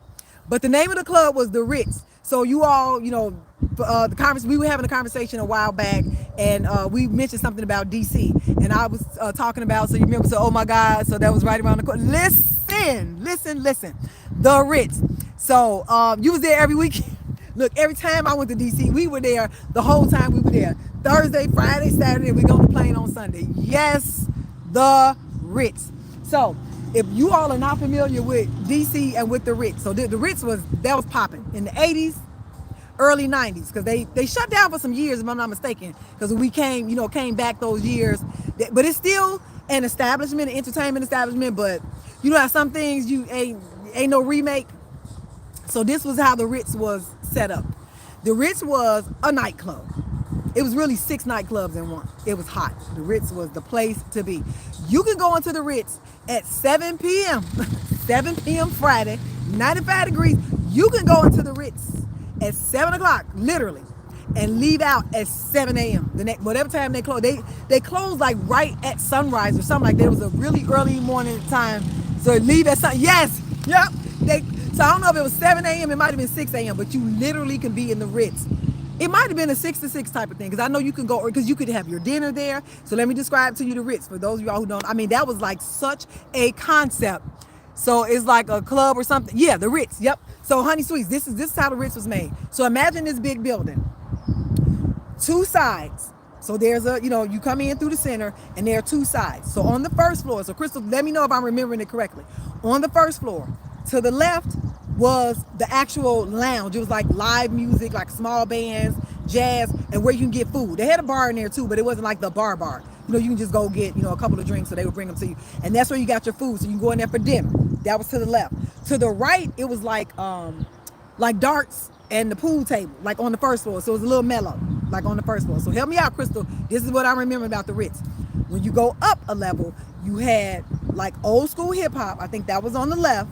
But the name of the club was the Ritz. So you all, you know, we were having a conversation a while back, and we mentioned something about DC, and I was talking about, so you remember, so oh my God, so that was right around the corner. Listen, the Ritz. So you was there every week. Look, every time I went to DC, we were there the whole time we were there. Thursday, Friday, Saturday, we go on the plane on Sunday. Yes, the Ritz. So if you all are not familiar with DC and with the Ritz, so the Ritz was popping in the 80s, early 90s, because they shut down for some years, if I'm not mistaken, because we came back those years. But it's still an establishment, an entertainment establishment, but you know how some things you ain't no remake. So this was how the Ritz was set up. The Ritz was a nightclub. It was really 6 nightclubs in one. It was hot. The Ritz was the place to be. You can go into the Ritz at 7 p.m. 7 p.m. Friday, 95 degrees. You can go into the Ritz at 7 o'clock, literally, and leave out at 7 a.m. the next whatever time they close. They close like right at sunrise or something like that. It was a really early morning time. So leave at sun. Yes, yep. So I don't know if it was 7 a.m. It might have been 6 a.m. But you literally can be in the Ritz. It might have been a 6 to 6 type of thing, because I know you can go, because you could have your dinner there. So let me describe to you the Ritz for those of y'all who don't. I mean, that was like such a concept. So it's like a club or something. Yeah, the Ritz. Yep. So Honey Sweets, this is how the Ritz was made. So imagine this big building, 2 sides. So there's you come in through the center and there are 2 sides. So on the first floor, so Crystal, let me know if I'm remembering it correctly. On the first floor, to the left was the actual lounge. It was like live music, like small bands, jazz, and where you can get food. They had a bar in there too, but it wasn't like the bar. You can just go get, a couple of drinks, so they would bring them to you. And that's where you got your food. So you can go in there for dinner. That was to the left. To the right, it was like darts and the pool table, like on the first floor. So it was a little mellow, like on the first floor. So help me out, Crystal. This is what I remember about the Ritz. When you go up a level, you had like old school hip hop. I think that was on the left.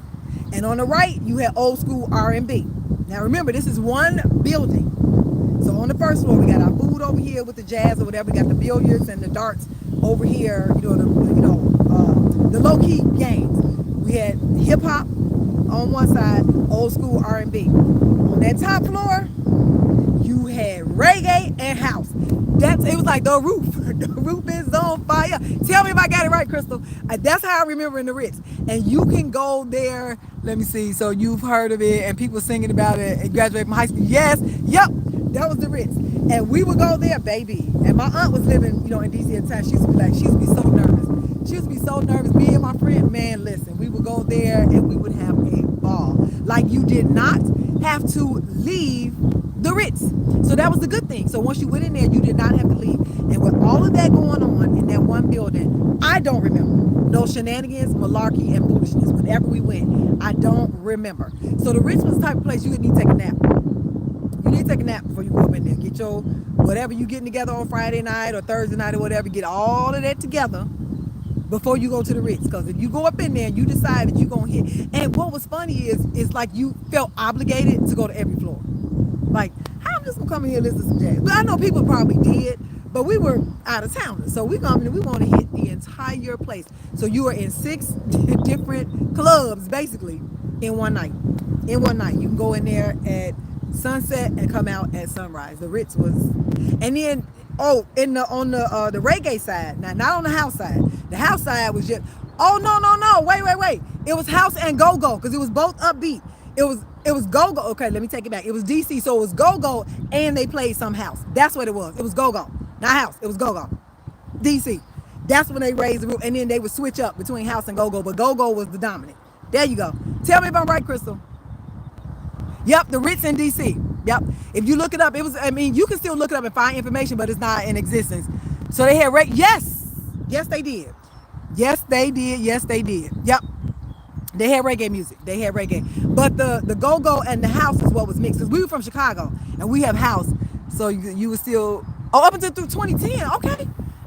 And on the right, you had old school R&B. Now remember, this is one building. So on the first floor, we got our food over here with the jazz or whatever. We got the billiards and the darts over here. The low key games. We had hip hop on one side, old school R&B. On that top floor, you had reggae and house. It was like the roof. The roof is on fire. Tell me if I got it right, Crystal. That's how I remember in the Ritz. And you can go there. Let me see. So you've heard of it and people singing about it and graduate from high school. Yes. Yep. That was the Ritz. And we would go there, baby. And my aunt was living, in DC at the time. She used to be so nervous. She used to be so nervous. Me and my friend, man, listen, we would go there and we would have a ball. Like, you did not have to leave the Ritz. So that was the good thing. So once you went in there, you did not have to leave. And with all of that going on in that one building, I don't remember no shenanigans, malarkey, and foolishness. Whenever we went, I don't remember. So the Ritz was the type of place you would need to take a nap. You need to take a nap before you go up in there. Get your whatever you getting together on Friday night or Thursday night or whatever. Get all of that together before you go to the Ritz. Because if you go up in there and you decide that you're going to hit. And what was funny is like you felt obligated to go to every floor. Like, how I'm just going to come in here and listen to some jazz. But I know people probably did. But we were out of town. So we want to hit the entire place. So you were in 6 different clubs, basically, in one night. In one night. You can go in there at sunset and come out at sunrise. The Ritz was, and then on the reggae side, now not on the house side. The house side was just no, wait. It was house and go-go, because it was both upbeat. It was go-go. Okay, let me take it back. It was DC, so it was go-go and they played some house. That's what it was. It was go-go, not house. It was go-go. DC. That's when they raised the roof, and then they would switch up between house and go-go, but go-go was the dominant. There you go. Tell me if I'm right, Crystal. Yep, the Ritz in DC. Yep. If you look it up, you can still look it up and find information, but it's not in existence. So they had yes, they did. Yes, they did. Yep. They had reggae music. They had reggae. But the go-go and the house is what was mixed. Because we were from Chicago and we have house. So you were still, up until through 2010.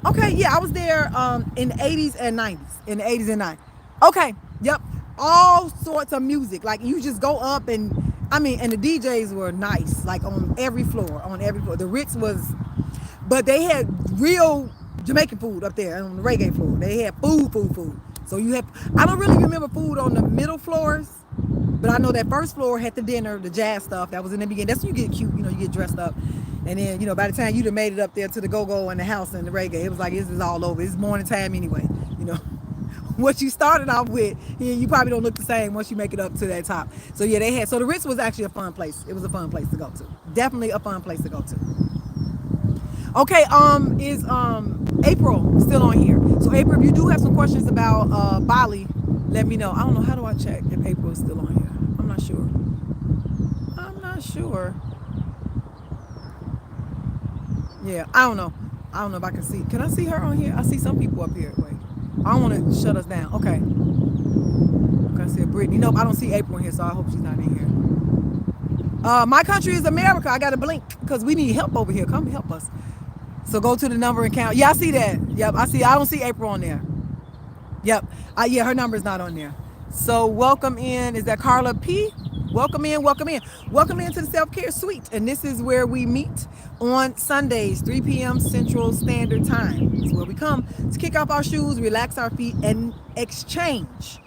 Okay, yeah, I was there in the 80s and 90s. Okay, yep. All sorts of music. Like, you just go up and the DJs were nice, like on every floor. The Ritz was, but they had real Jamaican food up there on the reggae floor. They had food. So I don't really remember food on the middle floors, but I know that first floor had the dinner, the jazz stuff that was in the beginning. That's when you get cute, you get dressed up. And then, by the time you'd have made it up there to the go-go and the house and the reggae, it was like, this is all over. It's morning time anyway, What you started off with, you probably don't look the same once you make it up to that top. So yeah, so the Ritz was actually a fun place. It was a fun place to go to. Definitely a fun place to go to. Okay, is April still on here? So April, if you do have some questions about Bali, let me know. I don't know, how do I check if April is still on here? I'm not sure. Yeah, I don't know if I can see. Can I see her on here? I see some people up here. Wait. I don't want to shut us down. Okay, I see Brittany. Nope, I don't see April in here, so I hope she's not in here. My country is America. I got to blink because we need help over here. Come help us. So go to the number and count. Yeah, I see that. Yep, I see. I don't see April on there. Yep. Yeah, her number is not on there. So welcome in. Is that Carla P? Welcome in, welcome in. Welcome into the Self-Care Suite. And this is where we meet on Sundays, 3 p.m. Central Standard Time. It's where we come to kick off our shoes, relax our feet, and exchange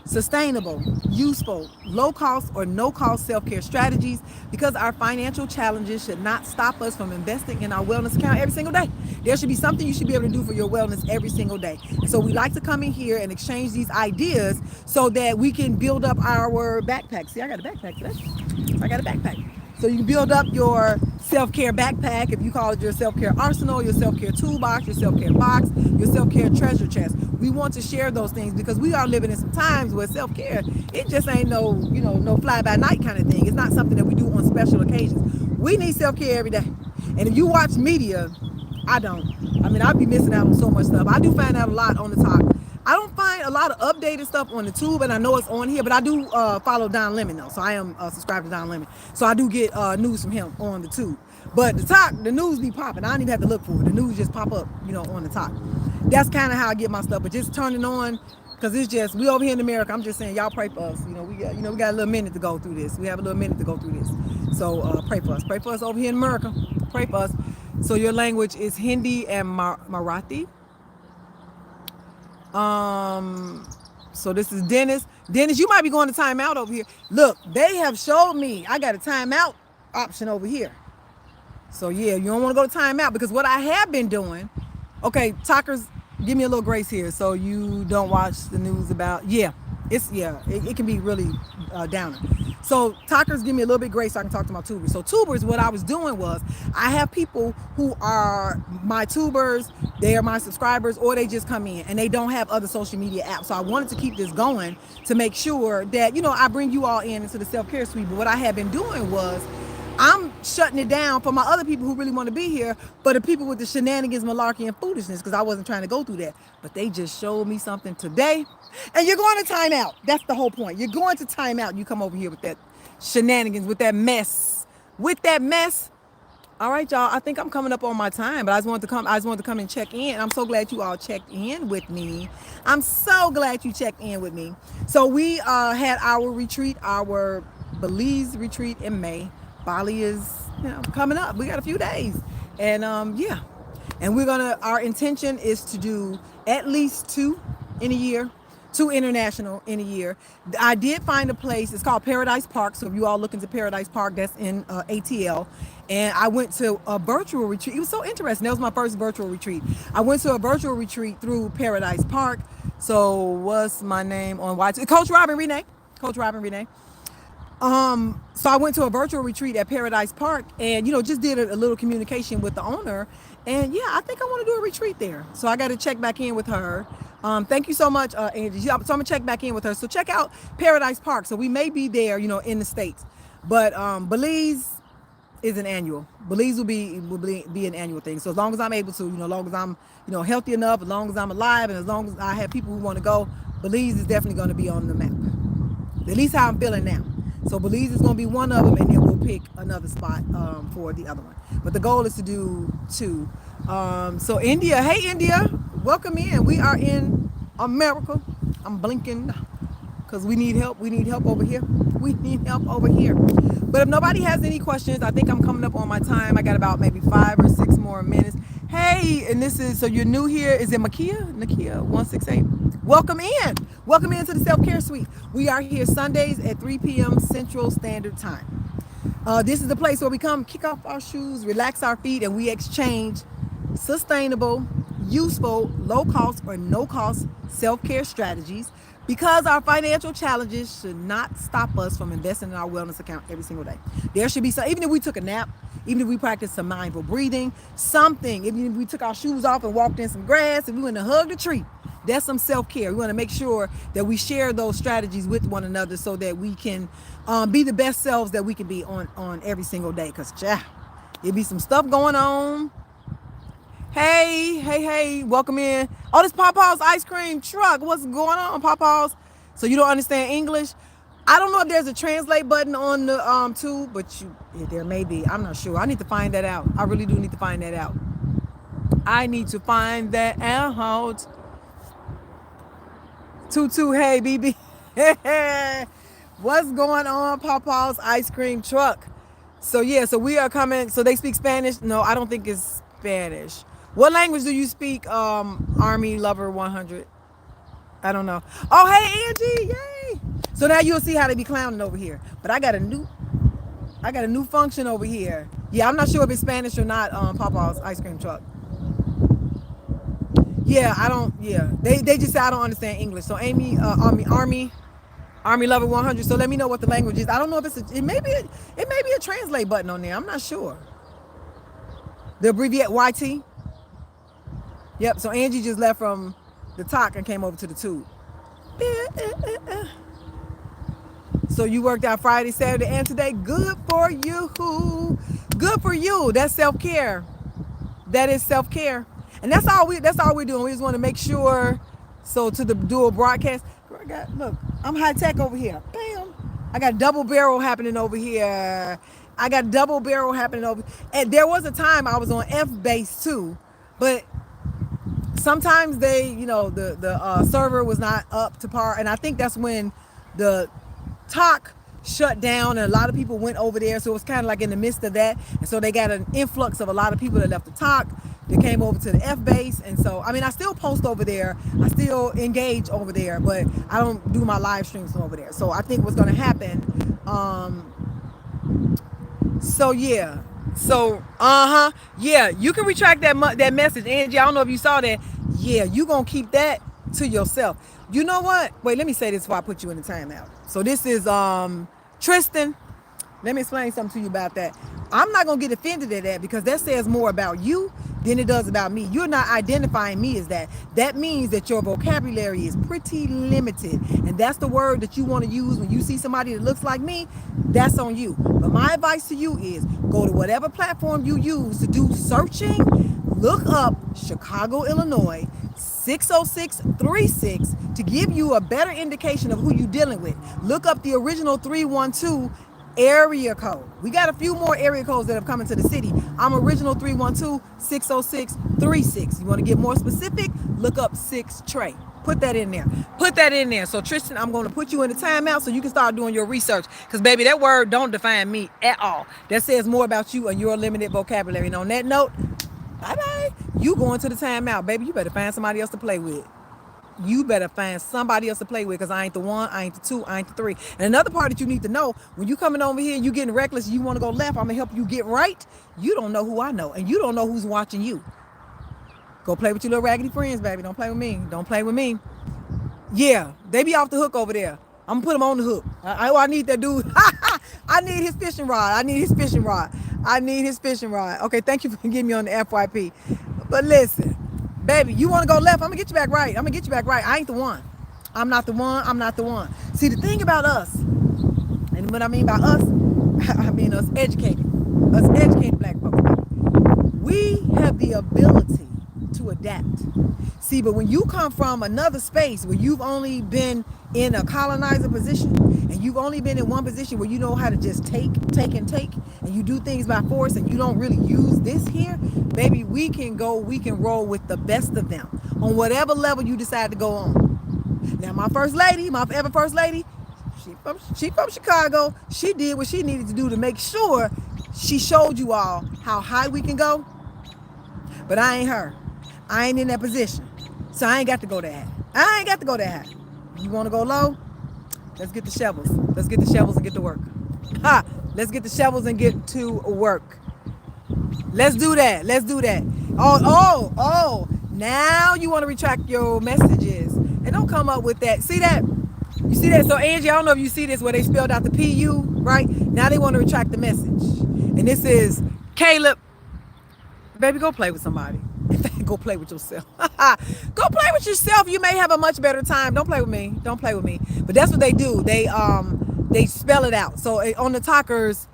sustainable, useful, low cost or no cost self-care strategies, because our financial challenges should not stop us from investing in our wellness account every single day. There should be something you should be able to do for your wellness every single day. And so we like to come in here and exchange these ideas so that we can build up our backpack. See, I got a backpack today. I got a backpack. So you can build up your self-care backpack, if you call it your self-care arsenal, your self-care toolbox, your self-care box, your self-care treasure chest. We want to share those things because we are living in some times where self-care, it just ain't no, no fly-by-night kind of thing. It's not something that we do on special occasions. We need self-care every day. And if you watch media, I don't. I mean, I'd be missing out on so much stuff. I do find out a lot on the talk. I don't find a lot of updated stuff on the tube, and I know it's on here, but I do follow Don Lemon though, so I am subscribed to Don Lemon, so I do get news from him on the tube. But the news be popping. I don't even have to look for it. The news just pop up, on the top. That's kind of how I get my stuff. But just turning on, because it's just, we over here in America. I'm just saying, y'all pray for us. We got a little minute to go through this. We have a little minute to go through this. So pray for us. Pray for us over here in America. Pray for us. So your language is Hindi and Marathi. So this is Dennis. Dennis, you might be going to timeout over here. Look, they have showed me I got a timeout option over here. So yeah, you don't want to go to timeout, because what I have been doing, okay, talkers, give me a little grace here so you don't watch the news about, it can be really downer. So talkers, give me a little bit of grace so I can talk to my tubers. So tubers, what I was doing was, I have people who are my tubers, they are my subscribers, or they just come in and they don't have other social media apps. So I wanted to keep this going to make sure that, I bring you all into the self-care suite. But what I have been doing was, I'm shutting it down for my other people who really want to be here, for the people with the shenanigans, malarkey, and foolishness, because I wasn't trying to go through that. But they just showed me something today, and you're going to time out. That's the whole point. You're going to time out. You come over here with that shenanigans, with that mess. All right, y'all. I think I'm coming up on my time, but I just wanted to come and check in. I'm so glad you all checked in with me. I'm so glad you checked in with me. So we had our retreat, our Belize retreat in May. Bali is coming up. We got a few days, and and our intention is to do at least 2 in a year, 2 international in a year. I did find a place. It's called Paradise Park. So if you all look into Paradise Park, that's in ATL. And I went to a virtual retreat. It was so interesting. That was my first virtual retreat. I went to a virtual retreat through Paradise Park. So what's my name on YT? Coach Robin Renee. So I went to a virtual retreat at Paradise Park, and just did a little communication with the owner, and I think I want to do a retreat there. So I got to check back in with her. Thank you so much, Angie. So I'm gonna check back in with her. So check out Paradise Park. So we may be there, in the States, but Belize is an annual. Belize will be an annual thing. So as long as I'm able to, as long as I'm healthy enough, as long as I'm alive, and as long as I have people who want to go, Belize is definitely going to be on the map. At least how I'm feeling now. So Belize is going to be one of them, and then we'll pick another spot for the other one. But the goal is to do 2. So India, hey India, welcome in. We are in America. I'm blinking because we need help. We need help over here. But if nobody has any questions, I think I'm coming up on my time. I got about maybe 5 or 6 more minutes. Hey, and this is, so you're new here. Is it Nakia 168? Welcome into the Self-Care Suite. We are here Sundays at 3 p.m. Central Standard Time. This is the place where we come, kick off our shoes, relax our feet, and we exchange sustainable, useful, low cost or no cost self-care strategies, because our financial challenges should not stop us from investing in our wellness account every single day. There should be some, even if we took a nap, even if we practiced some mindful breathing, something, even if we took our shoes off and walked in some grass and we went to hug the tree, that's some self-care. We want to make sure that we share those strategies with one another so that we can be the best selves that we can be on every single day. Because it'd be some stuff going on. Hey, welcome in. Oh, this Papa's ice cream truck. What's going on, Papa's? So you don't understand English? I don't know if there's a translate button on the tube, but there may be. I'm not sure. I need to find that out. I really do need to find that out. I need to find that out. Tutu, hey, BB. What's going on, Papa's ice cream truck? So yeah, so we are coming. So they speak Spanish? No, I don't think it's Spanish. What language do you speak? Army Lover 100. I don't know. Oh, hey Angie, yay! So now you'll see how they be clowning over here. But I got a new function over here. Yeah, I'm not sure if it's Spanish or not. Papa's ice cream truck. Yeah, I don't. Yeah, they just say I don't understand English. So Amy, Army Lover 100. So let me know what the language is. I don't know if it may be a translate button on there. I'm not sure. The abbreviate YT. Yep. So Angie just left from the talk and came over to the tube. So you worked out Friday, Saturday, and today. Good for you. Good for you. That's self-care. That is self-care. And that's all we're doing. We just want to make sure. So to the dual broadcast. Look, I'm high tech over here. Bam. I got double barrel happening over here. And there was a time I was on F base too, but sometimes the server was not up to par, and I think that's when the talk shut down and a lot of people went over there. So it was kind of like in the midst of that, and so they got an influx of a lot of people that left the talk. They came over to the F base, and so I mean I still post over there, I still engage over there, but I don't do my live streams from over there. So I think what's going to happen, so yeah, yeah, you can retract that message, Angie. I don't know if you saw that. Yeah, you gonna keep that to yourself. You know what? Wait, let me say this before I put you in the timeout. So this is Tristan. Let me explain something to you about that. I'm not going to get offended at that because that says more about you than it does about me. You're not identifying me as that. That means that your vocabulary is pretty limited. And that's the word that you want to use when you see somebody that looks like me. That's on you. But my advice to you is go to whatever platform you use to do searching. Look up Chicago, Illinois, 60636 to give you a better indication of who you're dealing with. Look up the original 312 area code. We got a few more area codes that have come into the city. I'm original 312-606-36. You want to get more specific? Look up 6 Trey. Put that in there. So Tristan, I'm going to put you in the timeout so you can start doing your research. Because baby, that word don't define me at all. That says more about you and your limited vocabulary. And on that note, bye-bye. You going to the timeout, baby. You better find somebody else to play with. Because I ain't the one, I ain't the two, I ain't the three. And another part that you need to know, when you coming over here and you getting reckless, you want to go left, I'm going to help you get right. You don't know who I know, and you don't know who's watching you. Go play with your little raggedy friends, baby. Don't play with me. Yeah, they be off the hook over there. I'm going to put them on the hook. I need that dude. I need his fishing rod. Okay, thank you for getting me on the FYP. But listen. Baby, you want to go left? I'm going to get you back right. I ain't the one. I'm not the one. See, the thing about us, and what I mean by us, I mean us educated black folks. We have the ability to adapt. See, but when you come from another space where you've only been in a colonizer position, and you've only been in one position where you know how to just take, and you do things by force, and you don't really use this here, baby, we can roll with the best of them on whatever level you decide to go on. Now, my first lady, she from Chicago. She did what she needed to do to make sure she showed you all how high we can go. But I ain't her. I ain't in that position. So I ain't got to go that high. You want to go low? Let's get the shovels. Let's get the shovels and get to work. Let's get the shovels and get to work. Let's do that. Oh. Now you want to retract your messages. And don't come up with that. See that? You see that? So Angie, I don't know if you see this where they spelled out the PU, right? Now they want to retract the message. And this is Caleb. Baby, go play with somebody. Go play with yourself. Go play with yourself. You may have a much better time. Don't play with me. But that's what they do. They spell it out. So on the talkers,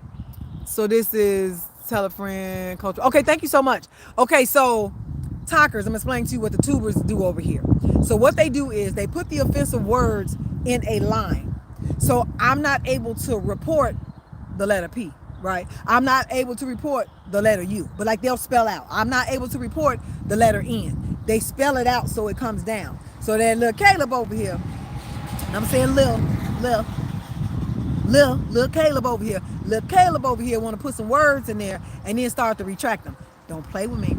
so this is tell a friend, culture. Okay, thank you so much. Okay, so talkers, I'm explaining to you what the tubers do over here. So what they do is they put the offensive words in a line. So I'm not able to report the letter P. right? I'm not able to report the letter U, but like they'll spell out. I'm not able to report the letter N. They spell it out so it comes down. So that little Caleb over here, I'm saying little Caleb over here. Little Caleb over here want to put some words in there and then start to retract them. Don't play with me.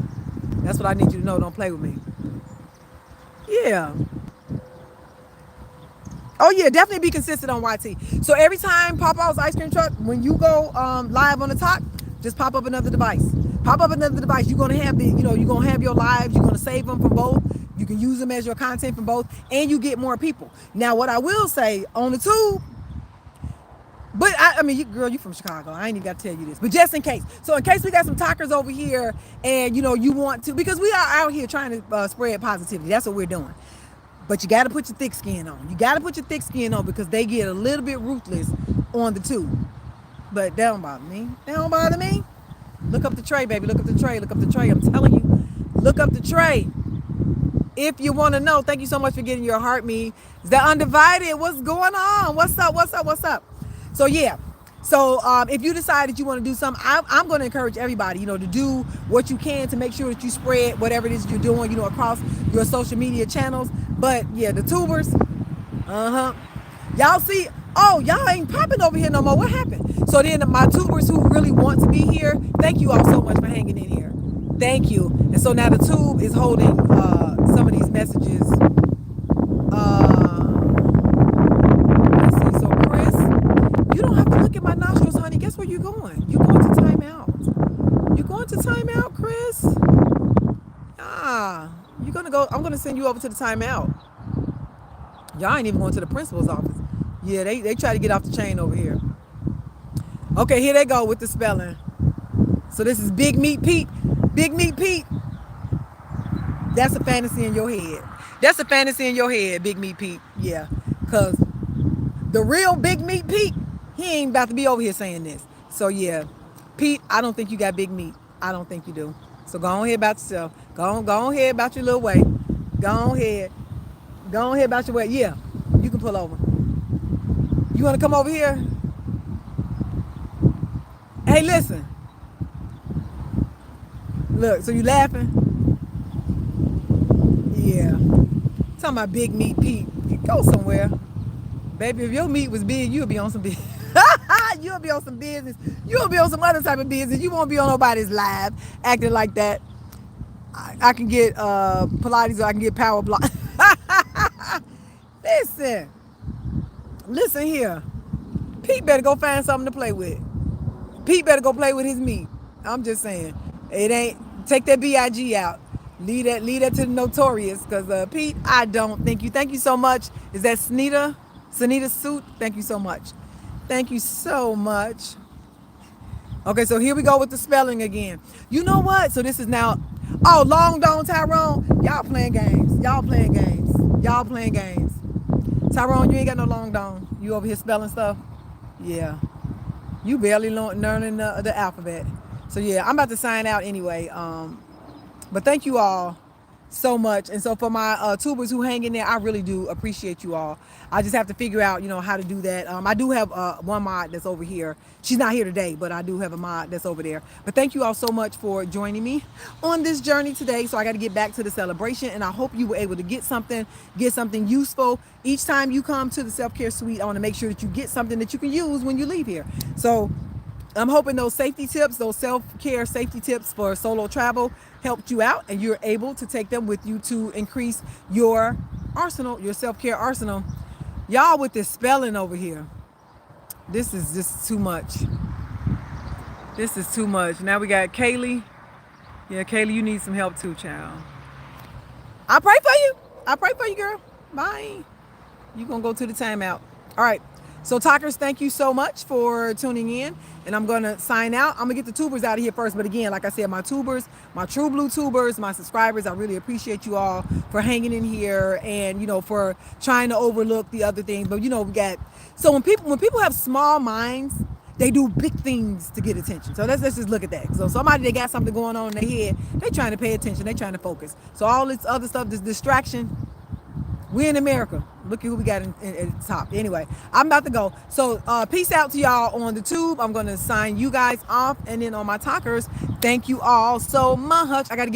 That's what I need you to know. Don't play with me. Yeah. Oh yeah, definitely be consistent on YT. So every time Papa's ice cream truck, when you go live on the talk, just pop up another device. Pop up another device. You're gonna have you're gonna have your lives. You're gonna save them from both. You can use them as your content from both, and you get more people. Now, what I will say on the tube, but I mean, girl, you from Chicago. I ain't even got to tell you this, but just in case. So in case we got some talkers over here, and you want to, because we are out here trying to spread positivity. That's what we're doing. But you got to put your thick skin on. You got to put your thick skin on because they get a little bit ruthless on the tube. But that don't bother me. That don't bother me. Look up the tray, baby. Look up the tray. Look up the tray. I'm telling you. Look up the tray. If you want to know, thank you so much for getting your heart me. Is that Undivided? What's going on? What's up? What's up? What's up? So, yeah. So if you decide that you want to do something, I'm going to encourage everybody, to do what you can to make sure that you spread whatever it is you're doing, across your social media channels. But yeah, the tubers, y'all see, oh, y'all ain't popping over here no more. What happened? So then my tubers who really want to be here, thank you all so much for hanging in here. Thank you. And so now the tube is holding some of these messages. Let's see. So Chris, you don't have to look at my nostrils, honey. Guess where you're going? You're going to timeout. You're going to timeout, Chris. You're gonna go. I'm gonna send you over to the timeout. Y'all ain't even going to the principal's office. Yeah, they try to get off the chain over here. Okay, here they go with the spelling. So this is Big Meat Pete. Big Meat Pete. That's a fantasy in your head. That's a fantasy in your head, Big Meat Pete. Yeah, cause the real Big Meat Pete, he ain't about to be over here saying this. So yeah, Pete, I don't think you got big meat. I don't think you do. So go on ahead about yourself. Go on ahead about your little way. Go on ahead about your way. Yeah, you can pull over. You want to come over here? Hey, listen. Look, so you laughing? Yeah. Talking about Big Meat Pete. Go somewhere. Baby, if your meat was big, you'll be on some business. You'll be on some business. You'll be on some other type of business. You won't be on nobody's live acting like that. I can get Pilates or I can get Power Block. Listen here. Pete better go find something to play with. Pete better go play with his meat. I'm just saying. It ain't, take that BIG out. Leave that to the Notorious. Because Pete, I don't thank you. Thank you so much. Is that Sanita Suit? Thank you so much. Thank you so much. Okay, so here we go with the spelling again. You know what? So this is now, Long Don Tyrone. Y'all playing games. Tyrone, you ain't got no Long Don. You over here spelling stuff? Yeah. You barely learning the alphabet. So yeah, I'm about to sign out anyway. But thank you all so much. And so for my tubers who hang in there, I really do appreciate you all. I just have to figure out, how to do that. I do have one mod that's over here. She's not here today, but I do have a mod that's over there. But thank you all so much for joining me on this journey today. So I got to get back to the celebration, and I hope you were able to get something useful. Each time you come to the self-care suite, I want to make sure that you get something that you can use when you leave here. So I'm hoping those safety tips, those self-care safety tips for solo travel helped you out, and you're able to take them with you to increase your arsenal, your self-care arsenal. Y'all with this spelling over here, this is just too much. This is too much. Now we got Kaylee. Yeah, Kaylee, you need some help too, child. I pray for you, girl. Bye. You gonna go to the timeout. All right. So talkers, thank you so much for tuning in, and I'm going to sign out. I'm going to get the tubers out of here first, but again, like I said, my tubers, my True Blue tubers, my subscribers, I really appreciate you all for hanging in here and, for trying to overlook the other things. But, we got, so when people have small minds, they do big things to get attention. So let's just look at that. So somebody, they got something going on in their head, they trying to pay attention, they trying to focus. So all this other stuff, this distraction, we're in America. Look at who we got at the top. Anyway, I'm about to go. So peace out to y'all on the tube. I'm gonna sign you guys off, and then on my talkers, thank you all so much. I gotta